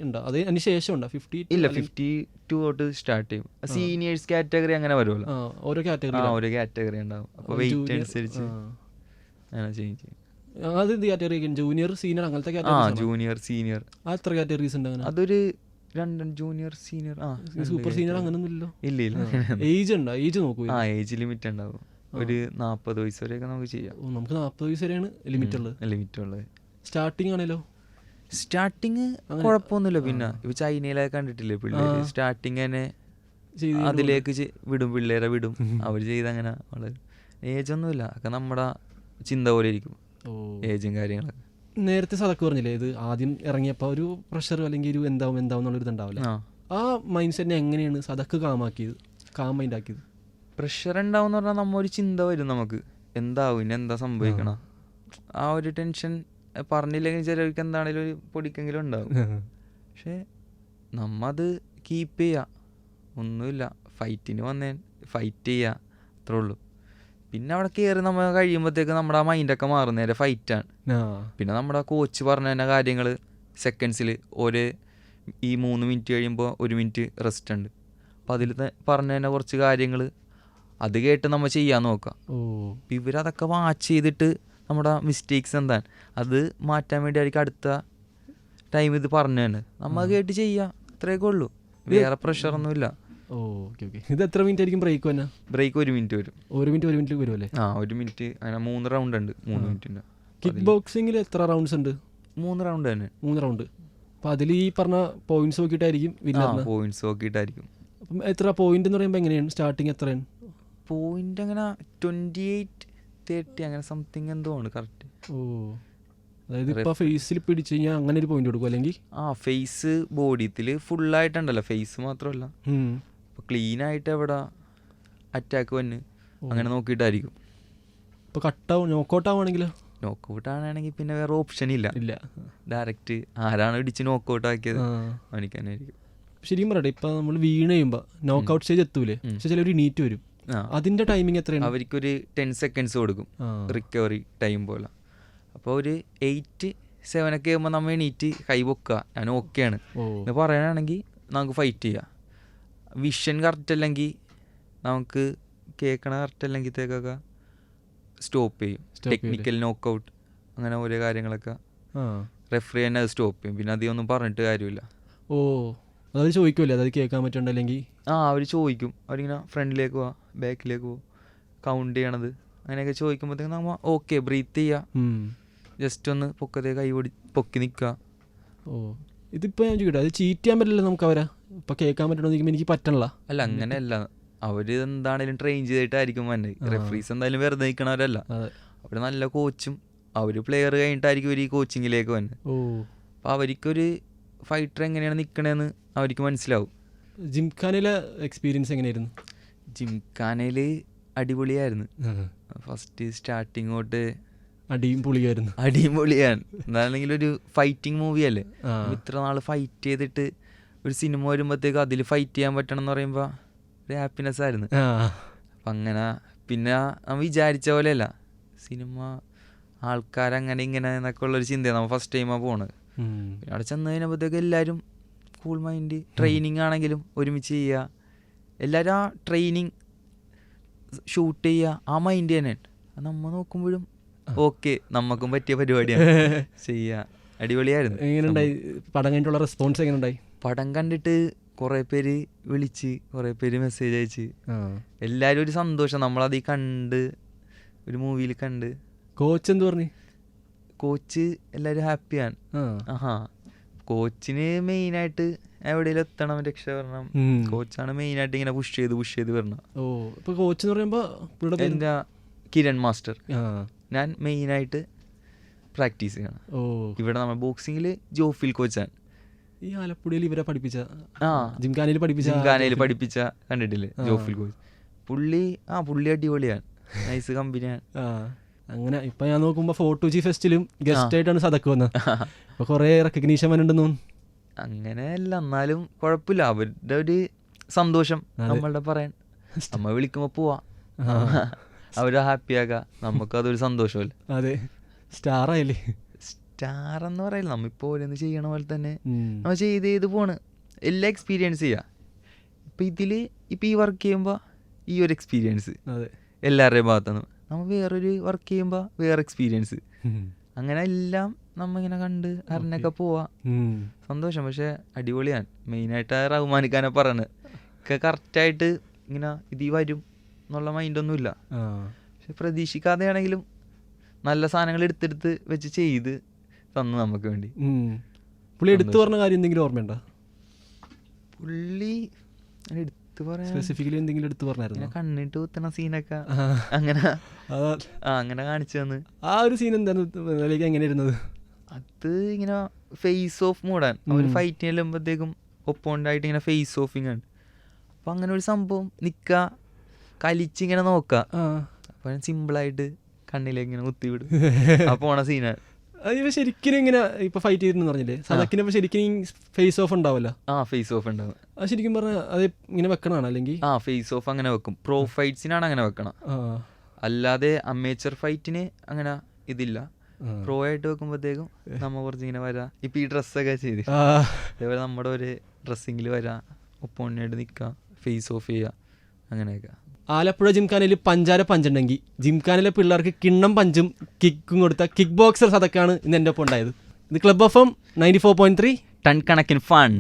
ഉണ്ടോ? അത് അതിന് ശേഷം ഉണ്ടോ? 52 തൊട്ട് സ്റ്റാർട്ട് ചെയ്യും. സീനിയേഴ്സ് കാറ്റഗറി അങ്ങനെ വരുമല്ലോ, ഓരോ കാറ്റഗറി ഉണ്ടാവും. അപ്പോൾ വെയിറ്റ് അനുസരിച്ച് അങ്ങനെ ചേഞ്ച് ചെയ്യും. അതെന്ത് കാറ്റഗറി? ജൂനിയർ, സീനിയർ അങ്ങനത്തെ? Junior, senior. എത്ര കാറ്റഗറീസ് ഉണ്ട് അങ്ങനെ? അതൊരു 2 ജൂനിയർ, സീനിയർ, സൂപ്പർ സീനിയർ അങ്ങനൊന്നുമില്ലല്ലോ? ഇല്ല. ഏജ് ഉണ്ടോ? ഏജ് നോക്കൂ. ഏജ് ലിമിറ്റ് ഉണ്ടാവും. ഒരു 40 വയസ്സ് വരെയൊക്കെ നമുക്ക് ചെയ്യാം. നമുക്ക് 40 വയസ്സ് വരെയാണ് ലിമിറ്റ് ഉള്ളത്. സ്റ്റാർട്ടിങ് ആണല്ലോ? സ്റ്റാർട്ടിങ് കുഴപ്പമൊന്നുമില്ല. പിന്നെ ഇപ്പൊ ചൈനയിലൊക്കെ കണ്ടിട്ടില്ലേ പിള്ളേര് സ്റ്റാർട്ടിങ് തന്നെ അതിലേക്ക് പിള്ളേരെ വിടും. അവർ ചെയ്ത് അങ്ങനെ വളരെ ഏജൊന്നുമില്ല. ഒക്കെ നമ്മുടെ ചിന്ത പോലെ ഇരിക്കും ഏജും കാര്യങ്ങളൊക്കെ. നേരത്തെ സദക്ക് പറഞ്ഞില്ലേ, ഇത് ആദ്യം ഇറങ്ങിയപ്പോൾ ഒരു പ്രഷർ അല്ലെങ്കിൽ ഒരു എന്താവും എന്നുള്ളൊരു ഇതുണ്ടാവില്ല. ആ മൈൻഡ് സെറ്റിനെ എങ്ങനെയാണ് സദക്ക് കാം മൈൻഡ് ആക്കിയത്? പ്രഷർ ഉണ്ടാവും എന്ന് പറഞ്ഞാൽ നമ്മ ഒരു ചിന്ത വരും, നമുക്ക് എന്താവും, ഇനി എന്താ സംഭവിക്കണം, ആ ഒരു ടെൻഷൻ. പറഞ്ഞില്ലെങ്കിൽ ചിലർക്ക് എന്താണെങ്കിലും ഒരു പൊടിക്കെങ്കിലും ഉണ്ടാവും. പക്ഷെ നമ്മ അത് കീപ്പ് ചെയ്യുക, ഒന്നുമില്ല, ഫൈറ്റിന് വന്നേൻ ഫൈറ്റ് ചെയ്യുക, അത്രേ ഉള്ളൂ. പിന്നെ അവിടെ കയറി നമ്മൾ കഴിയുമ്പോഴത്തേക്ക് നമ്മുടെ ആ മൈൻഡൊക്കെ മാറുന്നേരെ ഫൈറ്റാണ്. പിന്നെ നമ്മുടെ കോച്ച് പറഞ്ഞ തന്നെ കാര്യങ്ങൾ സെക്കൻഡ്സിൽ ഈ 3 മിനിറ്റ് കഴിയുമ്പോൾ 1 മിനിറ്റ് റെസ്റ്റ് ഉണ്ട്. അപ്പോൾ അതിൽ പറഞ്ഞ തന്നെ കുറച്ച് കാര്യങ്ങൾ അത് കേട്ട് നമ്മൾ ചെയ്യാൻ നോക്കുക. ഓ ഇവരതൊക്കെ വാച്ച് ചെയ്തിട്ട് നമ്മുടെ മിസ്റ്റേക്സ് എന്താണ് അത് മാറ്റാൻ വേണ്ടി ആയിരിക്കും അടുത്ത ടൈം ഇത് പറഞ്ഞു തന്നെ. നമ്മൾ അത് കേട്ട് ചെയ്യുക, അത്രയൊക്കെ ഉള്ളൂ. വേറെ പ്രഷറൊന്നുമില്ല. ഓ ഓക്കെ ഓക്കെ. ഇത് എത്ര മിനിറ്റ് ആയിരിക്കും ബ്രേക്ക് തന്നെ? ബ്രേക്ക് 1 മിനിറ്റ് വരും. 1 മിനിറ്റ് വരുമല്ലേ? 1 മിനിറ്റ്. അങ്ങനെ 3 റൗണ്ട് ഉണ്ട്. 3 മിനിറ്റിൻ്റെ. കിക്ക് ബോക്സിംഗിൽ എത്ര റൗണ്ട്സ് ഉണ്ട്? 3 റൗണ്ട് തന്നെ. 3 റൗണ്ട്. അപ്പം അതിൽ ഈ പറഞ്ഞ പോയിന്റ്സ് നോക്കിയിട്ടായിരിക്കും വിന്നറിന്? പോയിന്റ്സ് നോക്കിയിട്ടായിരിക്കും. അപ്പം എത്ര പോയിന്റ് എന്ന് പറയുമ്പോൾ എങ്ങനെയാണ് സ്റ്റാർട്ടിങ് എത്രയാണ് പോയിന്റ്? അങ്ങനെ 28-30 അങ്ങനെ സംതിങ് എന്തോ ആണ് കറക്റ്റ്. ഓ അതായത് ഇപ്പോൾ ഫേസിൽ പിടിച്ചു കഴിഞ്ഞാൽ അങ്ങനെ ഒരു പോയിന്റ് കൊടുക്കും അല്ലെങ്കിൽ? ഫേസ് ബോഡിത്തിൽ ഫുള്ളായിട്ടുണ്ടല്ലോ, ഫേസ് മാത്രമല്ല. അപ്പോൾ ക്ലീൻ ആയിട്ട് എവിടെ അറ്റാക്ക് വന്ന് അങ്ങനെ നോക്കിയിട്ടായിരിക്കും. ഇപ്പോൾ കട്ടാവും നോക്കൗട്ട് ആവുകയാണെങ്കിലോ? നോക്കൗട്ട് ആണെങ്കിൽ പിന്നെ വേറെ ഓപ്ഷൻ ഇല്ല. ഡയറക്റ്റ് ആരാണ് ഇടിച്ച് നോക്കൗട്ട് ആക്കിയത് അവനിക്ക് തന്നെ ആയിരിക്കും. ശരിക്കും പറയട്ടെ, ഇപ്പം നമ്മൾ വീണ് കഴിയുമ്പോൾ നോക്കൗട്ട് സ്റ്റേജ് എത്തൂലേ, പക്ഷെ ചിലൊരു നീറ്റ് വരും. അതിൻ്റെ ടൈമിങ് എത്രയാണ്? അവർക്കൊരു 10 seconds കൊടുക്കും റിക്കവറി ടൈം പോലെ. അപ്പോൾ ഒരു 8-7 ഒക്കെ ആകുമ്പോൾ നമ്മൾ എണീറ്റ് കൈ പൊക്കുക, ഞാൻ ഓക്കെയാണ് എന്ന് പറയാനാണെങ്കിൽ നമുക്ക് ഫൈറ്റ് ചെയ്യാം. വിഷൻ കറക്റ്റ് അല്ലെങ്കിൽ നമുക്ക് കേൾക്കണ കറക്റ്റ് അല്ലെങ്കിലത്തേക്കൊക്കെ സ്റ്റോപ്പ് ചെയ്യും. ടെക്നിക്കൽ നോക്കൗട്ട് അങ്ങനെ ഓരോ കാര്യങ്ങളൊക്കെ റെഫറി തന്നെ അത് സ്റ്റോപ്പ് ചെയ്യും. പിന്നെ അധികം ഒന്നും പറഞ്ഞിട്ട് കാര്യമില്ല. ഓ അത് ചോദിക്കുമല്ലേ, അതായത് കേൾക്കാൻ പറ്റുന്നുണ്ടല്ലെങ്കിൽ? അവർ ചോദിക്കും. അവരിങ്ങനെ ഫ്രണ്ടിലേക്ക് പോവാ, ബാക്കിലേക്ക് പോവാ, കൗണ്ട് ചെയ്യണത് അങ്ങനെയൊക്കെ ചോദിക്കുമ്പോഴത്തേക്കും നമ്മൾ ഓക്കെ ബ്രീത്ത് ചെയ്യുക, ജസ്റ്റ് ഒന്ന് പൊക്കത്തെ കൈ പൊക്കി നിൽക്കുക. ഓ ഇതിപ്പോൾ ഞാൻ ചോദിക്കട്ടെ, അത് ചീറ്റ് ചെയ്യാൻ പറ്റില്ല നമുക്ക് അവരെ? ഇപ്പം കേൾക്കാൻ പറ്റണമെന്ന് എനിക്ക് പറ്റണല്ല. അല്ല അങ്ങനെയല്ല, അവർ എന്താണേലും ട്രെയിൻ ചെയ്തിട്ടായിരിക്കും വന്നെ. റെഫറീസ് എന്തായാലും വെറുതെ നിൽക്കണവരല്ല. അവർ നല്ല കോച്ചും അവർ പ്ലെയർ കഴിഞ്ഞിട്ടായിരിക്കും ഇവർ ഈ കോച്ചിങ്ങിലേക്ക് വന്നെ. അപ്പോൾ അവർക്കൊരു ഫൈറ്റർ എങ്ങനെയാണ് നിൽക്കണതെന്ന് അവർക്ക് മനസ്സിലാവും. ജിംഖാനയിലെ എക്സ്പീരിയൻസ് എങ്ങനെയായിരുന്നു? ജിംഖാനയിൽ അടിപൊളിയായിരുന്നു. ഫസ്റ്റ് സ്റ്റാർട്ടിങ് തൊട്ട് അടിയും പൊളിയായിരുന്നു. അടിയും പൊളിയാണ്. എന്താണെങ്കിലും ഒരു ഫൈറ്റിംഗ് മൂവിയല്ലേ, ഇത്ര നാൾ ഫൈറ്റ് ചെയ്തിട്ട് ഒരു സിനിമ വരുമ്പോഴത്തേക്ക് അതിൽ ഫൈറ്റ് ചെയ്യാൻ പറ്റണം എന്ന് പറയുമ്പോൾ ഒരു ഹാപ്പിനെസ് ആയിരുന്നു. അപ്പം അങ്ങനെ പിന്നെ നമ്മൾ വിചാരിച്ച പോലെയല്ല സിനിമ, ആൾക്കാരങ്ങനെ ഇങ്ങനെ എന്നൊക്കെ ഉള്ളൊരു ചിന്തയാണ് നമ്മൾ ഫസ്റ്റ് ടൈമാണ് പോണത്. പിന്നെ അവിടെ ചെന്ന് കഴിഞ്ഞപ്പോഴത്തേക്ക് എല്ലാവരും കൂൾ മൈൻഡ്. ട്രെയിനിങ് ആണെങ്കിലും ഒരുമിച്ച് ചെയ്യുക, എല്ലാവരും ആ ട്രെയിനിങ് ഷൂട്ട് ചെയ്യുക, ആ മൈൻഡ് തന്നെ. നമ്മൾ നോക്കുമ്പോഴും ഓക്കെ നമുക്കും പറ്റിയ പരിപാടിയാണ് ചെയ്യുക. അടിപൊളിയായിരുന്നു. എങ്ങനെയുണ്ടായി പടം കഴിഞ്ഞിട്ടുള്ള റെസ്പോൺസ്? എങ്ങനെയുണ്ടായി? പടം കണ്ടിട്ട് കുറേ പേര് വിളിച്ച്, കുറേ പേര് മെസ്സേജ് അയച്ച്, എല്ലാവരും ഒരു സന്തോഷം നമ്മളത് കണ്ട്, ഒരു മൂവിയിൽ കണ്ട്. കോച്ച് എന്ത് പറഞ്ഞു? കോച്ച് എല്ലാവരും ഹാപ്പിയാണ്. കോച്ചിന് മെയിനായിട്ട് എവിടെയെങ്കിലും എത്തണം, രക്ഷപ്പെടണം. കോച്ചാണ് മെയിനായിട്ട് ഇങ്ങനെ പുഷ് ചെയ്ത് വരണം. ഓ ഇപ്പോൾ കോച്ച് എന്ന് പറയുമ്പോൾ എൻ്റെ കിരൺ മാസ്റ്റർ, ഞാൻ മെയിനായിട്ട് പ്രാക്ടീസ് ചെയ്യണം. ഇവിടെ നമ്മൾ ബോക്സിങ്ങിൽ ജോഫിൽ കോച്ചാണ്. ഈ ആലപ്പുഴയിൽ ഇവരെ പഠിപ്പിച്ച, ജിംഖാനയിൽ പഠിപ്പിച്ച കണ്ടിട്ടില്ലേ ജോഫിൽ കോച്ച്? പുള്ളി അടിപൊളിയാണ്, നൈസ് കമ്പനിയാണ്. അങ്ങനെ ഇപ്പം ഞാൻ നോക്കുമ്പോൾ 4-2G ഫെസ്റ്റിലും ഗസ്റ്റ് ആയിട്ടാണ് സദക്ക് വന്നത്. അപ്പോൾ കുറേ റെക്കഗ്നീഷൻ വന്നിട്ടുണ്ടെന്ന് തോന്നുന്നു. അങ്ങനെയല്ല, എന്നാലും കുഴപ്പമില്ല. അവരുടെ ഒരു സന്തോഷം നമ്മളുടെ പറയാൻ, നമ്മൾ വിളിക്കുമ്പോൾ പോവാ, അവരെ ഹാപ്പിയാക്കുക, നമുക്കതൊരു സന്തോഷമല്ലേ. അതെ, സ്റ്റാർ ആയില്ലേ? സ്റ്റാർ എന്ന് പറയില്ല, നമ്മളിപ്പോൾ ഓരോന്ന് ചെയ്യണ പോലെ തന്നെ നമ്മൾ ചെയ്ത് പോണ്, എല്ലാ എക്സ്പീരിയൻസ് ചെയ്യുക. ഇപ്പം ഇപ്പം ഈ വർക്ക് ചെയ്യുമ്പോൾ ഈ ഒരു എക്സ്പീരിയൻസ് എല്ലാവരുടെയും ഭാഗത്തുനിന്ന്, നമ്മൾ വേറൊരു വർക്ക് ചെയ്യുമ്പോൾ വേറെ എക്സ്പീരിയൻസ്, അങ്ങനെ എല്ലാം നമ്മളിങ്ങനെ കണ്ട് അറിഞ്ഞൊക്കെ പോവാ, സന്തോഷം. പക്ഷെ അടിപൊളിയാണ്. മെയിനായിട്ട് റഹ്മാനിക്കാനെ പറയണത് ഒക്കെ കറക്റ്റായിട്ട് ഇങ്ങനെ ഇതീ വരും എന്നുള്ള മൈൻഡൊന്നുമില്ല. പക്ഷെ പ്രതീക്ഷിക്കാതെയാണെങ്കിലും നല്ല സാധനങ്ങൾ എടുത്തെടുത്ത് വെച്ച് ചെയ്ത് തന്നു നമുക്ക് വേണ്ടി. പുള്ളി എടുത്തു പറഞ്ഞ കാര്യം എന്തെങ്കിലും ഓർമ്മയുണ്ടോ? പുള്ളി എടുത്തു പറയാൻ സ്പെസിഫിക്കലി എന്തെങ്കിലും എടുത്തു പറഞ്ഞായിരുന്നു? കണ്ണിട്ട് കുത്തണ സീനൊക്കെ അങ്ങനെ കാണിച്ചു തന്ന്. ആ ഒരു സീൻ എന്താണ് എങ്ങനെയായിരുന്നത്? അത് ഇങ്ങനെ ഫേസ് ഓഫ് മൂടാൻ, അവർ ഫൈറ്റ് ചെല്ലുമ്പോഴത്തേക്കും ഒപ്പോണ്ടായിട്ട് ഇങ്ങനെ ഫേസ് ഓഫിങ് ആണ്. അപ്പം അങ്ങനെ ഒരു സംഭവം നിൽക്കുക, കലിച്ചിങ്ങനെ നോക്കുക, അപ്പം സിമ്പിളായിട്ട് കണ്ണിലേക്ക് ഇങ്ങനെ കുത്തിവിടും. ആ പോണ സീനാണ്. അതിപ്പോ ശരിക്കും ഇങ്ങനെ ഇപ്പൊ ഫൈറ്റ് ചെയ്തെന്ന് പറഞ്ഞില്ലേ, സദക്കിനിപ്പോ ശരിക്കും ഫേസ് ഓഫ് ഉണ്ടാവല്ലോ? ഫേസ് ഓഫ് ഉണ്ടാവും. അത് ശരിക്കും പറഞ്ഞാൽ അത് ഇങ്ങനെ വെക്കണതാണ് അല്ലെങ്കിൽ? ഫേസ് ഓഫ് അങ്ങനെ വെക്കും. പ്രോ ഫൈറ്റ്സിനാണ് അങ്ങനെ വെക്കണം, അല്ലാതെ അമേച്ചർ ഫൈറ്റിന് അങ്ങനെ ഇതില്ല. പ്രോ ആയിട്ട് വെക്കുമ്പോഴത്തേക്കും നമ്മ കുറച്ച് ഇങ്ങനെ വരാം. ഇപ്പൊ ഈ ഡ്രസ്സൊക്കെ ചെയ്ത് അതേപോലെ നമ്മുടെ ഒരു ഡ്രസ്സിങ്ങിൽ വരാം, ഒപ്പോണായിട്ട് നിൽക്കുക, ഫേസ് ഓഫ് ചെയ്യുക, അങ്ങനെയൊക്കെ. ആലപ്പുഴ ജിംഖാനയിൽ പഞ്ചാര പഞ്ചുണ്ടെങ്കിൽ ജിംഖാനയിലെ പിള്ളേർക്ക് കിണ്ണം പഞ്ചും കിക്കും കൊടുത്ത കിക്ക് ബോക്സർ സതക്കാണ് ഇന്ന് എൻ്റെ ഒപ്പം ഉണ്ടായത്. ഇത് ക്ലബ് FM 94.3 ടൺ കണക്കിന് ഫൺ.